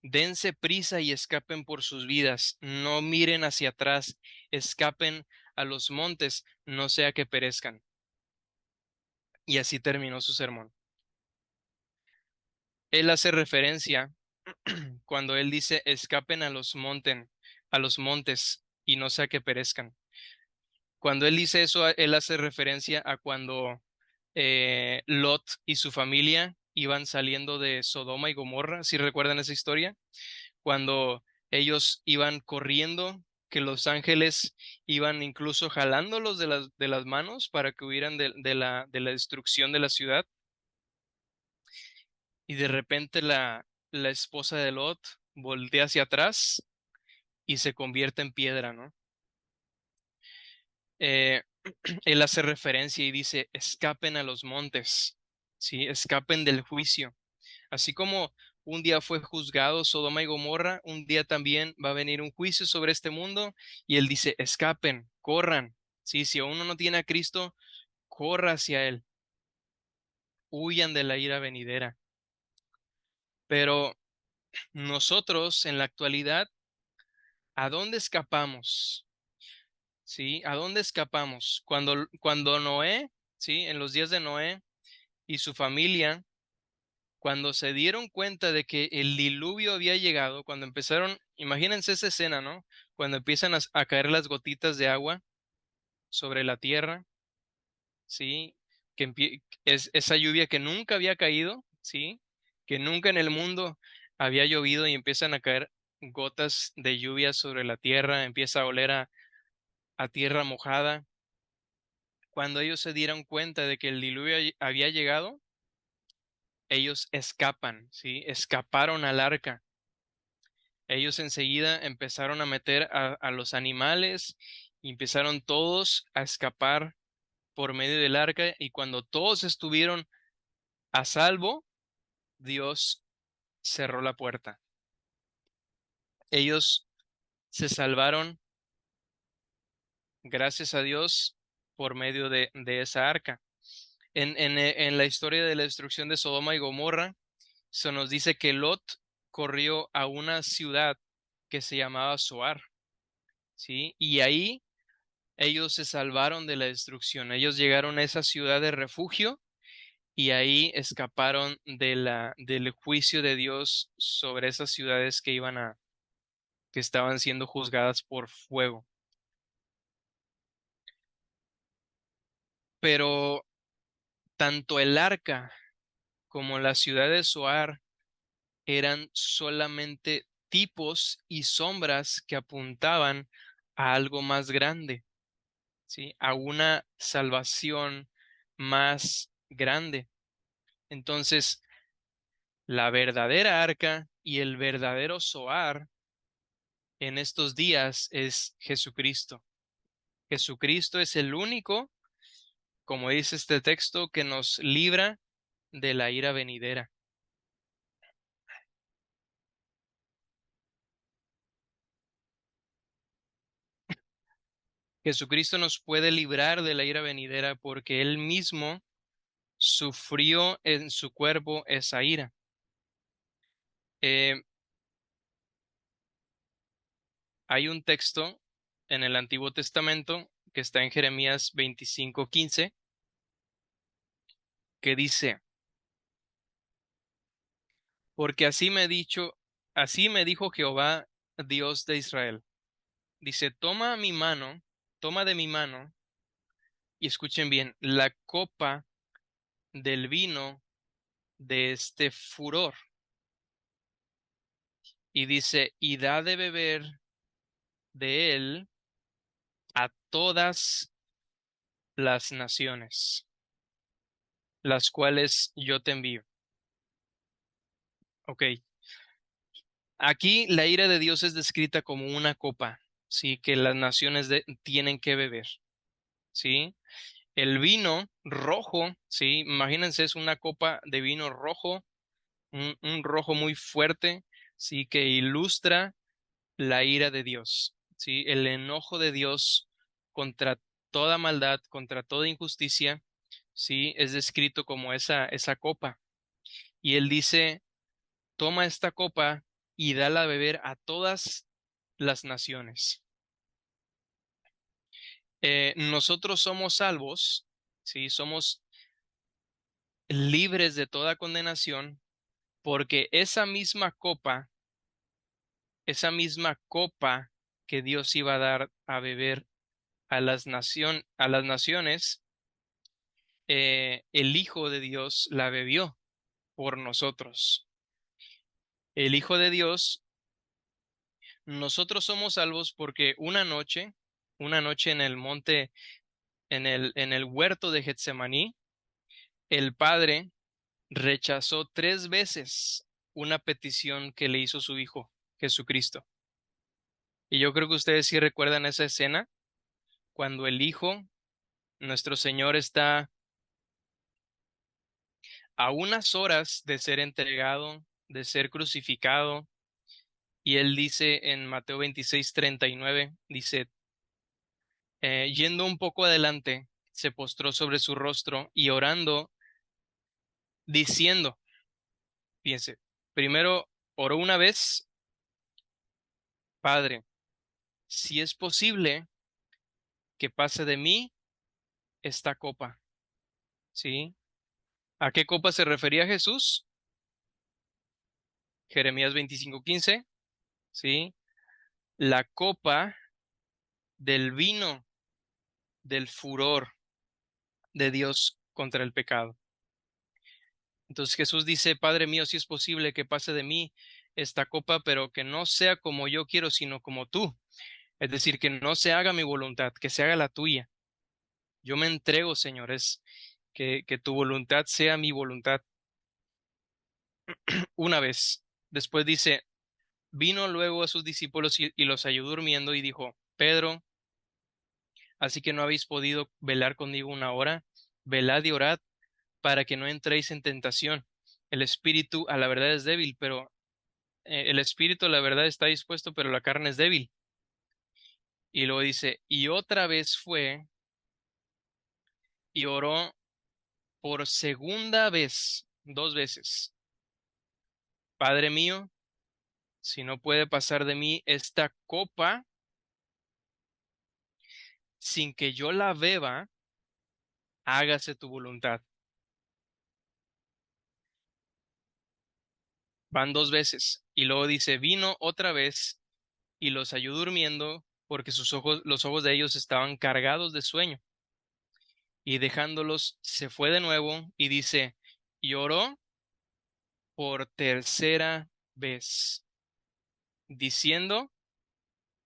Dense prisa y escapen por sus vidas. No miren hacia atrás. Escapen a los montes, no sea que perezcan. Y así terminó su sermón. Él hace referencia cuando él dice: escapen a los montes y no sea que perezcan. Cuando él dice eso, él hace referencia a cuando Lot y su familia iban saliendo de Sodoma y Gomorra. ¿Sí recuerdan esa historia? Cuando ellos iban corriendo, que los ángeles iban incluso jalándolos de las manos para que huyeran de la destrucción de la ciudad. Y de repente la esposa de Lot voltea hacia atrás y se convierte en piedra, ¿no? Eh, Él hace referencia y dice: escapen a los montes, ¿sí? Escapen del juicio. Así como un día fue juzgado Sodoma y Gomorra, un día también va a venir un juicio sobre este mundo, y él dice: escapen, corran, ¿sí? Si uno no tiene a Cristo, corra hacia él, huyan de la ira venidera. Pero nosotros en la actualidad, ¿a dónde escapamos? ¿Sí? ¿A dónde escapamos? Cuando Noé, ¿sí? En los días de Noé y su familia, cuando se dieron cuenta de que el diluvio había llegado, cuando empezaron, imagínense esa escena, ¿no? Cuando empiezan a caer las gotitas de agua sobre la tierra, ¿sí? Es esa lluvia que nunca había caído, ¿sí? Que nunca en el mundo había llovido, y empiezan a caer gotas de lluvia sobre la tierra, empieza a oler a tierra mojada. Cuando ellos se dieron cuenta de que el diluvio había llegado, ellos escapan, ¿sí? Escaparon al arca. Ellos enseguida empezaron a meter a los animales y empezaron todos a escapar por medio del arca, y cuando todos estuvieron a salvo, Dios cerró la puerta. Ellos se salvaron, gracias a Dios, por medio de esa arca. En la historia de la destrucción de Sodoma y Gomorra, se nos dice que Lot corrió a una ciudad que se llamaba Zoar, ¿sí? Y ahí ellos se salvaron de la destrucción. Ellos llegaron a esa ciudad de refugio y ahí escaparon del juicio de Dios sobre esas ciudades que estaban siendo juzgadas por fuego. Pero tanto el arca como la ciudad de Zoar eran solamente tipos y sombras que apuntaban a algo más grande, ¿sí? A una salvación más grande. Entonces, la verdadera arca y el verdadero Zoar en estos días es Jesucristo. Jesucristo es el único, como dice este texto, que nos libra de la ira venidera. Jesucristo nos puede librar de la ira venidera porque Él mismo sufrió en su cuerpo esa ira. Hay un texto en el Antiguo Testamento que está en Jeremías 25:15 que dice, porque así me dijo Jehová, Dios de Israel. Dice, toma de mi mano, y escuchen bien, la copa del vino de este furor. Y dice, y da de beber de él a todas las naciones, las cuales yo te envío. Ok. Aquí la ira de Dios es descrita como una copa, ¿sí? Que las naciones tienen que beber, ¿sí? El vino rojo, ¿sí? Imagínense, es una copa de vino rojo, un rojo muy fuerte, ¿sí? Que ilustra la ira de Dios, ¿sí? El enojo de Dios contra toda maldad, contra toda injusticia, ¿sí? Es descrito como esa copa. Y él dice, toma esta copa y dala a beber a todas las naciones. Nosotros somos salvos, ¿sí? Somos libres de toda condenación porque esa misma copa que Dios iba a dar a beber a las naciones, el Hijo de Dios la bebió por nosotros. El Hijo de Dios, nosotros somos salvos porque una noche en el monte, en el huerto de Getsemaní, el Padre rechazó 3 veces una petición que le hizo su Hijo, Jesucristo. Y yo creo que ustedes sí recuerdan esa escena cuando el Hijo, nuestro Señor, está a unas horas de ser entregado, de ser crucificado, y él dice en Mateo 26:39, dice, yendo un poco adelante, se postró sobre su rostro y orando, diciendo, fíjense, primero oró una vez, Padre, si es posible que pase de mí esta copa, ¿sí? ¿A qué copa se refería Jesús? Jeremías 25:15, ¿sí? La copa del vino del furor de Dios contra el pecado. Entonces Jesús dice, Padre mío, si es posible que pase de mí esta copa, pero que no sea como yo quiero, sino como tú. Es decir, que no se haga mi voluntad, que se haga la tuya. Yo me entrego, Señor, es que tu voluntad sea mi voluntad. Una vez. Después dice, vino luego a sus discípulos y los halló durmiendo y dijo, Pedro, así que no habéis podido velar conmigo una hora, velad y orad para que no entréis en tentación. El espíritu a la verdad es débil, pero el espíritu a la verdad está dispuesto, pero la carne es débil. Y luego dice, y otra vez fue y oró por segunda vez, 2 veces. Padre mío, si no puede pasar de mí esta copa sin que yo la beba, hágase tu voluntad. Van 2 veces. Y luego dice, vino otra vez y los halló durmiendo porque los ojos de ellos estaban cargados de sueño. Y dejándolos, se fue de nuevo y dice, y oró por tercera vez, diciendo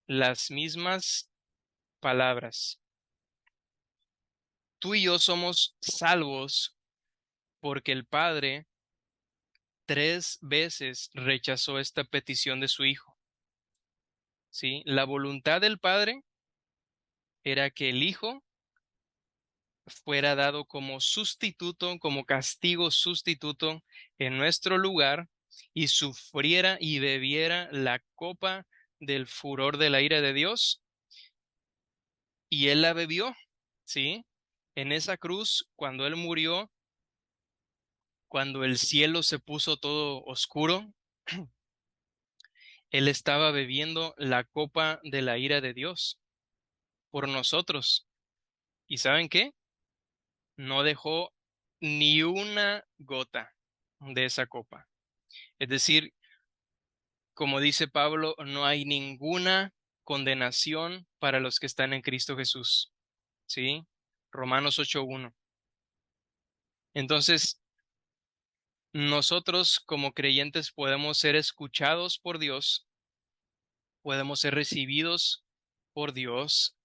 las mismas palabras. Tú y yo somos salvos porque el Padre 3 veces rechazó esta petición de su Hijo. ¿Sí? La voluntad del Padre era que el Hijo fuera dado como sustituto, como castigo sustituto en nuestro lugar y sufriera y bebiera la copa del furor de la ira de Dios. y él la bebió, ¿sí? En esa cruz, cuando él murió, cuando el cielo se puso todo oscuro, él estaba bebiendo la copa de la ira de Dios por nosotros. ¿Y saben qué? No dejó ni una gota de esa copa. Es decir, como dice Pablo, no hay ninguna condenación para los que están en Cristo Jesús. ¿Sí? Romanos 8:1. Entonces, nosotros como creyentes podemos ser escuchados por Dios, podemos ser recibidos por Dios,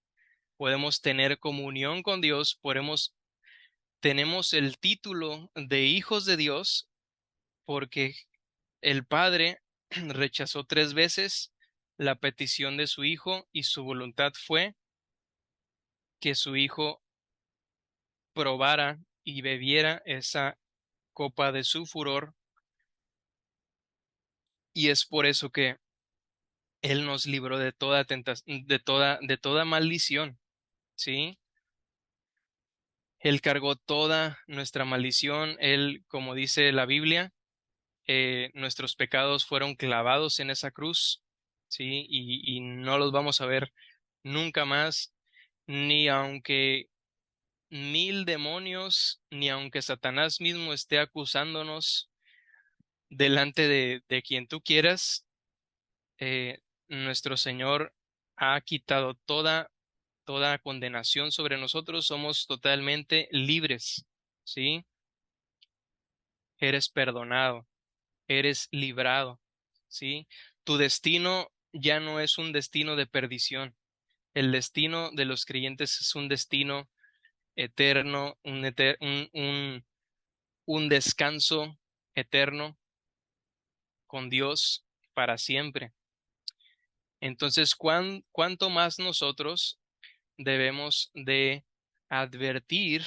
podemos tener comunión con Dios, tenemos el título de hijos de Dios porque el Padre rechazó 3 veces la petición de su Hijo y su voluntad fue que su Hijo probara y bebiera esa copa de su furor, y es por eso que Él nos libró de toda tentación, de toda maldición, ¿sí? Él cargó toda nuestra maldición. Él, como dice la Biblia, nuestros pecados fueron clavados en esa cruz, ¿sí? Y no los vamos a ver nunca más, ni aunque 1000 demonios, ni aunque Satanás mismo esté acusándonos delante de quien tú quieras, nuestro Señor ha quitado toda condenación sobre nosotros, somos totalmente libres, ¿sí? Eres perdonado, eres librado, ¿sí? Tu destino ya no es un destino de perdición. El destino de los creyentes es un destino eterno, un descanso eterno con Dios para siempre. Entonces, ¿cuánto más nosotros debemos de advertir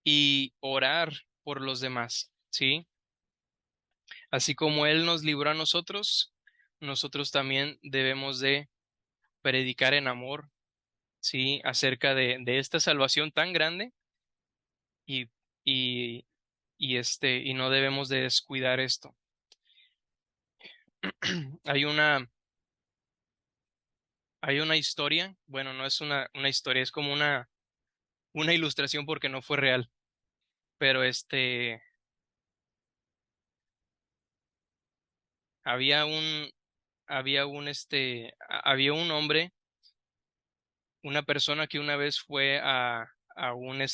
y orar por los demás? ¿Sí? Así como Él nos libró a nosotros, nosotros también debemos de predicar en amor, ¿sí? Acerca de esta salvación tan grande y, y, y no debemos de descuidar esto. Hay una historia, bueno, no es una historia, es como una ilustración porque no fue real, pero había un, había un hombre, una persona que una vez fue a una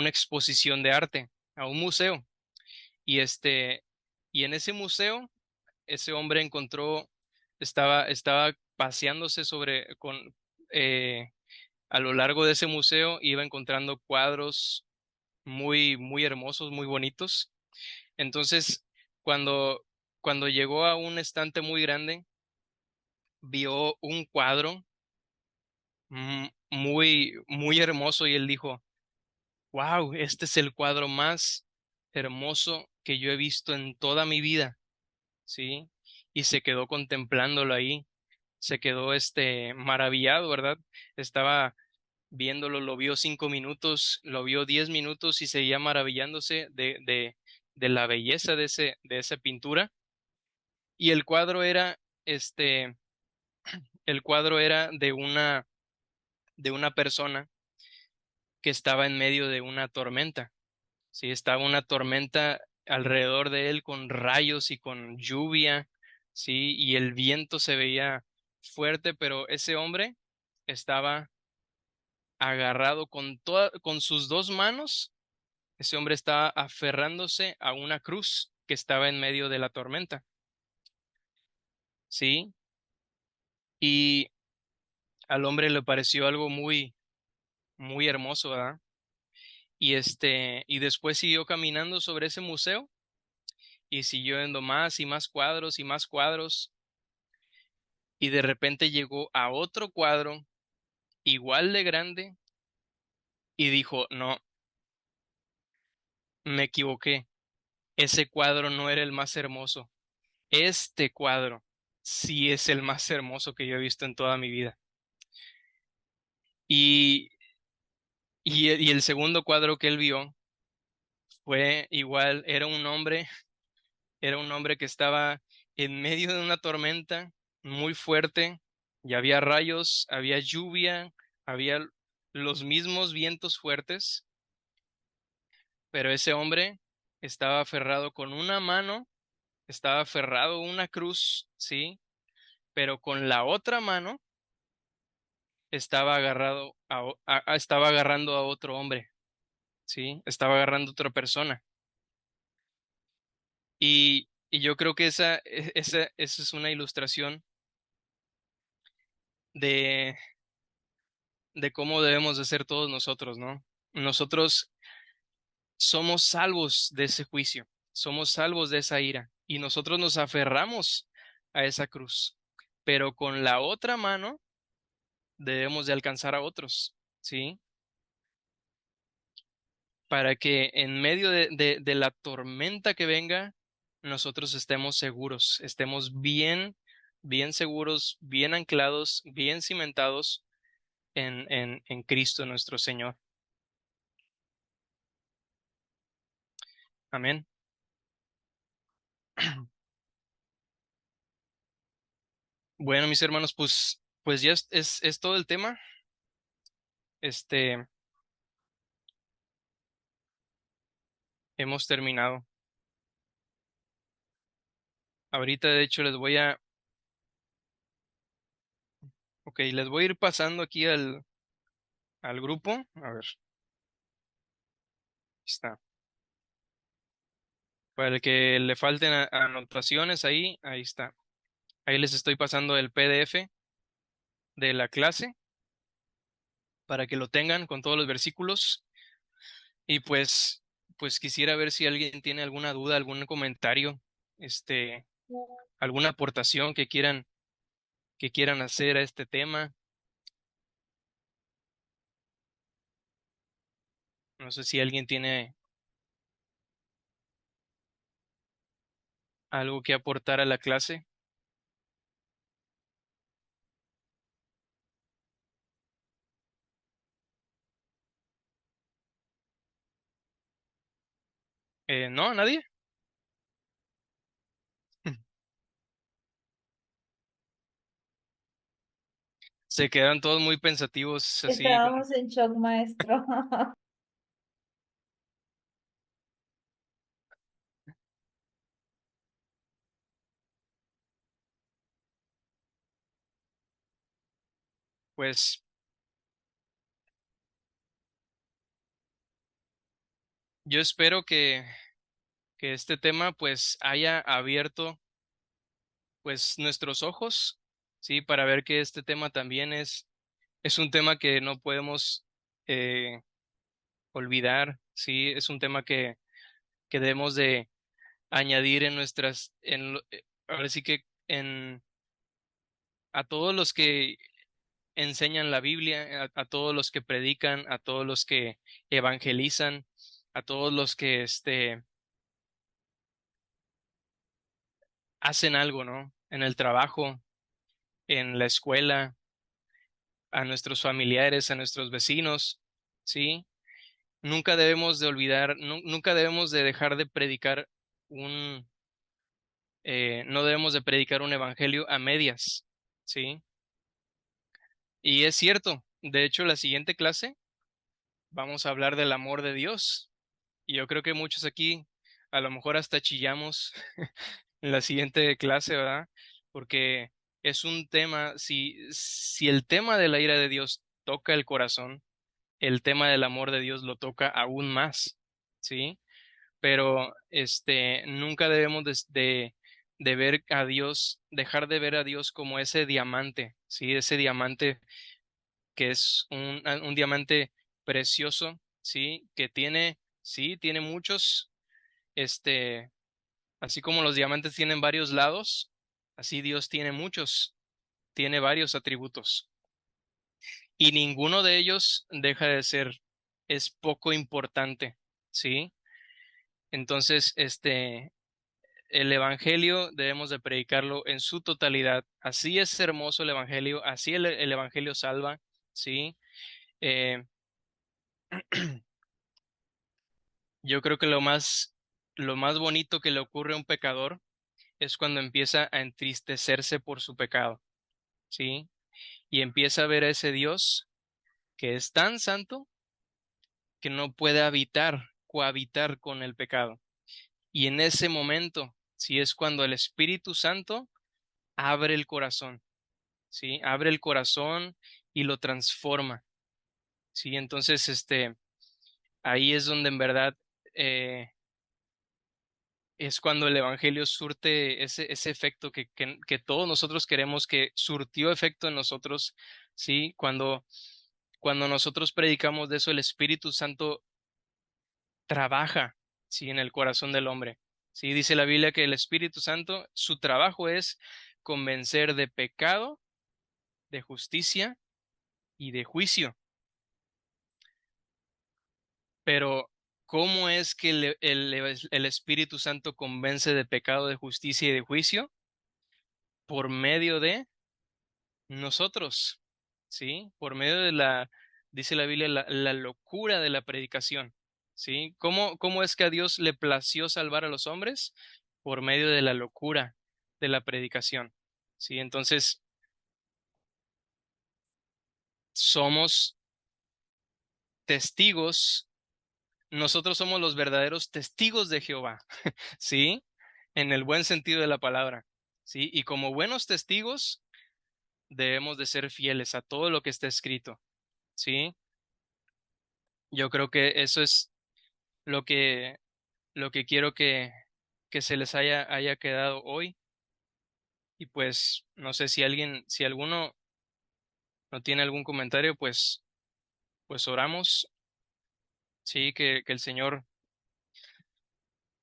exposición de arte, a un museo, y y en ese museo, ese hombre estaba paseándose eh, a lo largo de ese museo, iba encontrando cuadros muy, muy hermosos, muy bonitos. Entonces, cuando, cuando llegó a un estante muy grande, vio un cuadro muy, muy hermoso y él dijo, wow, este es el cuadro más hermoso que yo he visto en toda mi vida, ¿sí? Y se quedó contemplándolo ahí, se quedó maravillado, ¿verdad? Estaba viéndolo, lo vio 5 minutos, lo vio 10 minutos y seguía maravillándose de la belleza de esa pintura. Y este, el cuadro era de una persona que estaba en medio de una tormenta. Sí, estaba una tormenta alrededor de él con rayos y con lluvia, sí, y el viento se veía fuerte, pero ese hombre estaba agarrado con sus 2 manos. Ese hombre estaba aferrándose a una cruz que estaba en medio de la tormenta, sí, y al hombre le pareció algo muy, muy hermoso, ¿verdad? Y después siguió caminando sobre ese museo y siguió viendo más y más cuadros, y de repente llegó a otro cuadro igual de grande y dijo, no, me equivoqué, ese cuadro no era el más hermoso, este cuadro sí es el más hermoso que yo he visto en toda mi vida. Y, y el segundo cuadro que él vio fue igual, era un hombre que estaba en medio de una tormenta muy fuerte, y había rayos, había lluvia, había los mismos vientos fuertes, pero ese hombre estaba aferrado con una mano, estaba aferrado a una cruz, ¿sí? Pero con la otra mano estaba agarrado estaba agarrando a otro hombre, ¿sí? Estaba agarrando a otra persona. Y yo creo que esa es una ilustración de, de cómo debemos de ser todos nosotros, ¿no? Nosotros somos salvos de ese juicio, somos salvos de esa ira, y nosotros nos aferramos a esa cruz, pero con la otra mano debemos de alcanzar a otros, ¿sí? Para que en medio de la tormenta que venga, nosotros estemos seguros, estemos bien seguros, bien anclados, bien cimentados en Cristo nuestro Señor. Amén. Bueno, mis hermanos, pues ya es todo el tema. Este, hemos terminado. Ahorita, de hecho, les voy a ir pasando aquí al grupo. A ver, ahí está. Para el que le falten anotaciones ahí está. Ahí les estoy pasando el PDF de la clase para que lo tengan con todos los versículos. Y pues quisiera ver si alguien tiene alguna duda, algún comentario, este, alguna aportación que quieran hacer a este tema. No sé si alguien tiene algo que aportar a la clase. ¿No? ¿Nadie? Se quedaron todos muy pensativos, así como, Estábamos en shock, maestro. pues yo espero que este tema pues haya abierto pues nuestros ojos, sí, para ver que este tema también es un tema que no podemos eh, olvidar, sí, es un tema que debemos de añadir en ahora sí que a todos los que enseñan la Biblia, a todos los que predican, a todos los que evangelizan, a todos los que hacen algo, ¿no? En el trabajo, en la escuela, a nuestros familiares, a nuestros vecinos, ¿sí? Nunca debemos de olvidar, nunca debemos de dejar de predicar no debemos de predicar un evangelio a medias, ¿sí? Y es cierto, de hecho, la siguiente clase vamos a hablar del amor de Dios. Y yo creo que muchos aquí a lo mejor hasta chillamos en la siguiente clase, ¿verdad? Porque es un tema, si el tema de la ira de Dios toca el corazón, el tema del amor de Dios lo toca aún más, ¿sí? Pero nunca debemos de ver a Dios, dejar de ver a Dios como ese diamante, ¿sí? Ese diamante que es un diamante precioso, ¿sí? Que tiene muchos, este, así como los diamantes tienen varios lados, así Dios tiene tiene varios atributos. Y ninguno de ellos deja de ser, es poco importante, ¿sí? Entonces, el evangelio debemos de predicarlo en su totalidad. Así es hermoso el evangelio, así el evangelio salva, ¿sí? Eh, yo creo que lo más bonito que le ocurre a un pecador es cuando empieza a entristecerse por su pecado, ¿sí? Y empieza a ver a ese Dios que es tan santo que no puede cohabitar con el pecado. Y en ese momento, sí, es cuando el Espíritu Santo abre el corazón, ¿sí? Abre el corazón y lo transforma, ¿sí? Entonces, ahí es donde en verdad eh, es cuando el Evangelio surte ese efecto que todos nosotros queremos, que surtió efecto en nosotros, ¿sí? Cuando nosotros predicamos de eso, el Espíritu Santo trabaja, ¿sí? En el corazón del hombre, ¿sí? Dice la Biblia que el Espíritu Santo, su trabajo es convencer de pecado, de justicia y de juicio. Pero, ¿cómo es que el Espíritu Santo convence de pecado, de justicia y de juicio? Por medio de nosotros, ¿sí? Por medio de dice la Biblia, la locura de la predicación, ¿sí? ¿Cómo es que a Dios le plació salvar a los hombres? Por medio de la locura de la predicación, ¿sí? Entonces, somos testigos, nosotros somos los verdaderos testigos de Jehová, ¿sí? En el buen sentido de la palabra, ¿sí? Y como buenos testigos, debemos de ser fieles a todo lo que está escrito, ¿sí? Yo creo que eso es lo que, lo que quiero que se les haya quedado hoy. Y pues, no sé si alguno no tiene algún comentario, pues oramos, sí, que el Señor,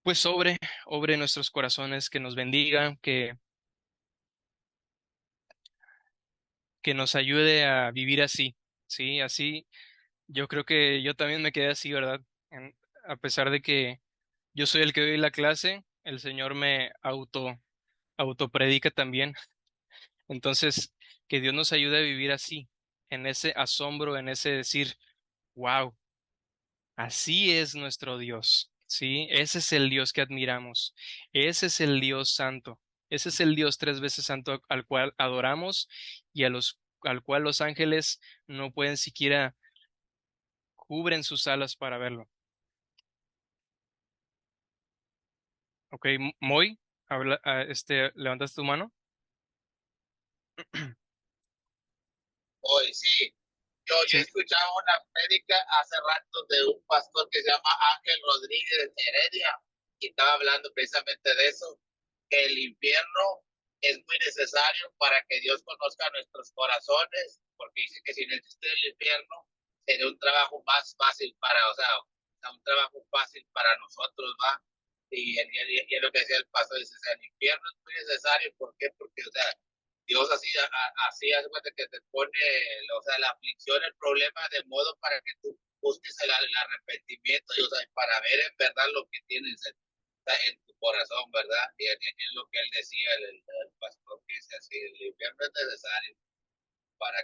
pues obre nuestros corazones, que nos bendiga, que nos ayude a vivir así, sí, así. Yo creo que yo también me quedé así, ¿verdad? A pesar de que yo soy el que doy la clase, el Señor me autopredica también. Entonces, que Dios nos ayude a vivir así, en ese asombro, en ese decir, wow, así es nuestro Dios, ¿sí? Ese es el Dios que admiramos, ese es el Dios santo, ese es el Dios tres veces santo al cual adoramos y al cual los ángeles no pueden siquiera cubren sus alas para verlo. Ok, Moy, levantas tu mano. Hoy sí, yo Sí, escuchaba una prédica hace rato de un pastor que se llama Ángel Rodríguez Heredia y estaba hablando precisamente de eso, que el infierno es muy necesario para que Dios conozca nuestros corazones, porque dice que si no existe el infierno, sería un trabajo más fácil para, o sea, un trabajo fácil para nosotros, ¿va? Y es lo que decía el pastor, dice, o sea, el infierno es muy necesario, ¿por qué? Porque, o sea, Dios así hace cuenta que te pone, o sea, la aflicción, el problema de modo para que tú busques el arrepentimiento y, o sea, para ver en verdad lo que tienes en tu corazón, ¿verdad? Y es lo que él decía, el pastor, que dice así, el infierno es necesario para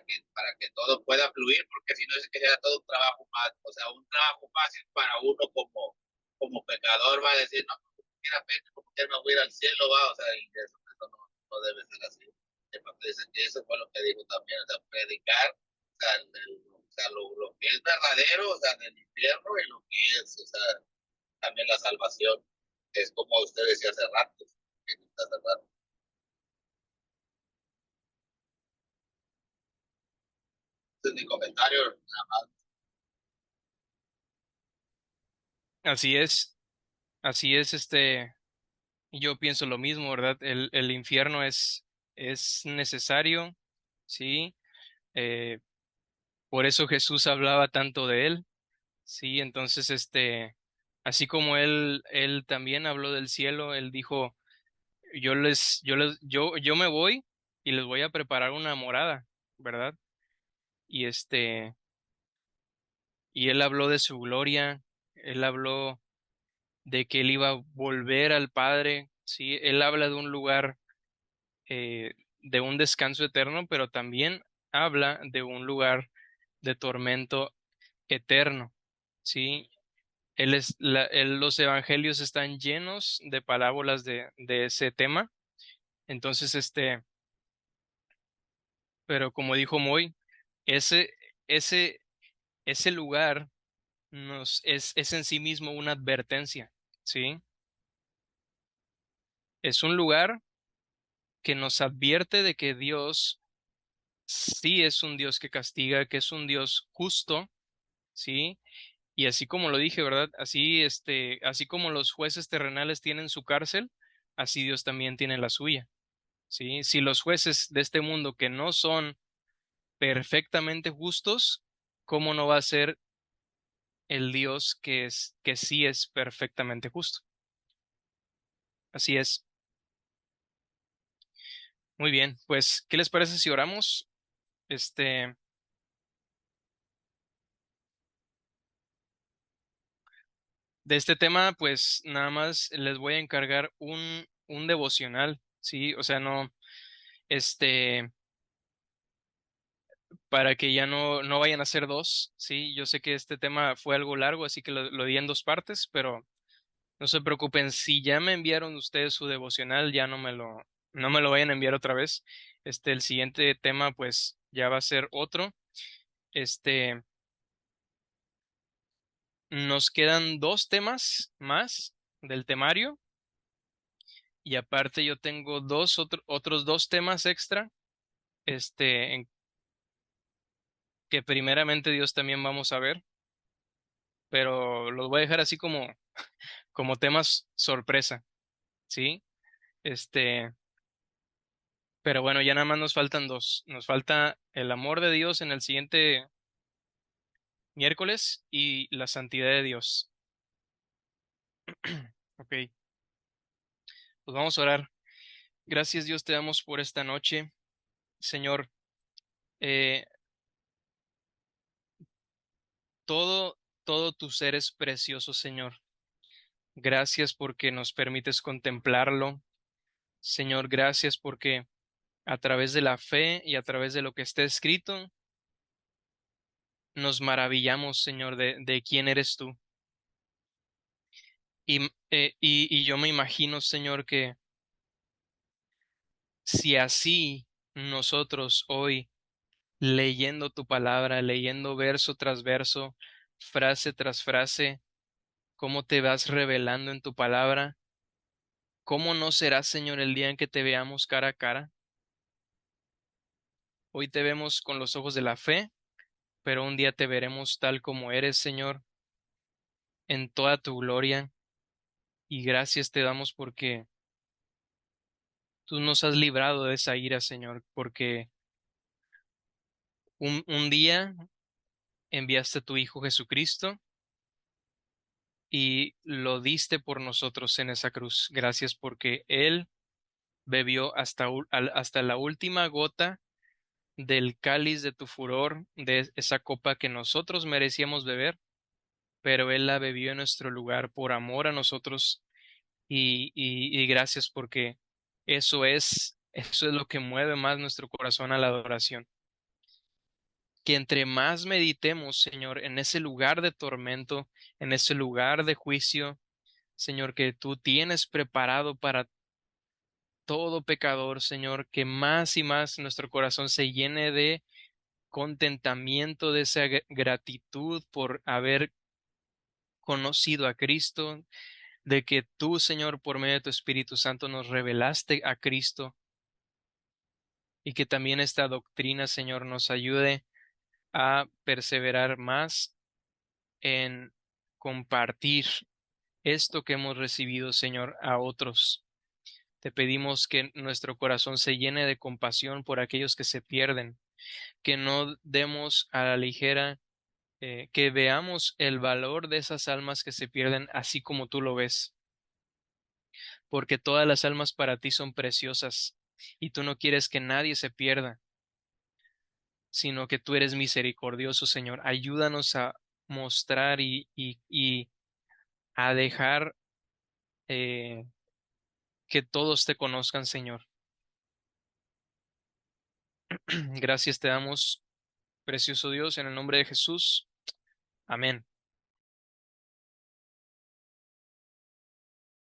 que todo pueda fluir, porque si no es que sea todo un trabajo más, o sea, un trabajo fácil para uno como pecador, va a decir, no, como quiera pena, como quiera me voy a ir al cielo, va, o sea, y eso no debe ser así. Entonces, eso fue lo que dijo también, o sea, predicar, o sea, o sea lo que es verdadero, o sea, del infierno y lo que es, o sea, también la salvación, es como usted decía hace rato, hace rato. Ese es mi comentario, nada más. así es, yo pienso lo mismo, ¿verdad? El infierno es necesario, ¿sí? Eh, por eso Jesús hablaba tanto de él, ¿sí? Entonces, así como él también habló del cielo, él dijo, yo me voy y les voy a preparar una morada, ¿verdad? Y y él habló de su gloria, él habló de que él iba a volver al Padre, ¿sí? Él habla de un lugar de un descanso eterno, pero también habla de un lugar de tormento eterno, ¿sí? Los evangelios están llenos de parábolas de ese tema. Entonces, pero como dijo Moy, ese, ese, ese lugar es en sí mismo una advertencia, ¿sí? Es un lugar que nos advierte de que Dios sí es un Dios que castiga, que es un Dios justo, ¿sí? Y así como lo dije, ¿verdad? Así como los jueces terrenales tienen su cárcel, así Dios también tiene la suya, ¿sí? Si los jueces de este mundo que no son perfectamente justos, ¿cómo no va a ser el Dios que sí es perfectamente justo? Así es. Muy bien, pues, ¿qué les parece si oramos? Este, de este tema, pues nada más les voy a encargar un devocional, ¿sí? O sea, no, este, para que ya no vayan a ser dos, ¿sí? Yo sé que este tema fue algo largo, así que lo di en dos partes, pero no se preocupen, si ya me enviaron ustedes su devocional, ya no me lo vayan a enviar otra vez. El siguiente tema, pues, ya va a ser otro. Este, nos quedan dos temas más del temario. Y aparte yo tengo otros dos temas extra, que primeramente Dios también vamos a ver, pero los voy a dejar así como temas sorpresa, ¿sí? Este, pero bueno, ya nada más nos faltan dos. Nos falta el amor de Dios en el siguiente miércoles y la santidad de Dios. Ok, pues vamos a orar. Gracias Dios te damos por esta noche, Señor. eh, todo tu ser es precioso, Señor. Gracias porque nos permites contemplarlo. Señor, gracias porque a través de la fe y a través de lo que está escrito, nos maravillamos, Señor, de quién eres tú. Y yo me imagino, Señor, que si así nosotros hoy, leyendo tu palabra, leyendo verso tras verso, frase tras frase, cómo te vas revelando en tu palabra, ¿cómo no será, Señor, el día en que te veamos cara a cara? Hoy te vemos con los ojos de la fe, pero un día te veremos tal como eres, Señor, en toda tu gloria. Y gracias te damos porque tú nos has librado de esa ira, Señor, porque un día enviaste a tu Hijo Jesucristo y lo diste por nosotros en esa cruz. Gracias porque Él bebió hasta la última gota del cáliz de tu furor, de esa copa que nosotros merecíamos beber, pero Él la bebió en nuestro lugar por amor a nosotros y gracias porque eso es lo que mueve más nuestro corazón a la adoración. Que entre más meditemos, Señor, en ese lugar de tormento, en ese lugar de juicio, Señor, que tú tienes preparado para todo pecador, Señor, que más y más nuestro corazón se llene de contentamiento, de esa gratitud por haber conocido a Cristo, de que tú, Señor, por medio de tu Espíritu Santo nos revelaste a Cristo y que también esta doctrina, Señor, nos ayude a perseverar más en compartir esto que hemos recibido, Señor, a otros. Te pedimos que nuestro corazón se llene de compasión por aquellos que se pierden, que no demos a la ligera, que veamos el valor de esas almas que se pierden así como tú lo ves, porque todas las almas para ti son preciosas y tú no quieres que nadie se pierda, sino que tú eres misericordioso, Señor. Ayúdanos a mostrar y a dejar eh, que todos te conozcan, Señor. Gracias te damos Precioso Dios, en el nombre de Jesús. Amén.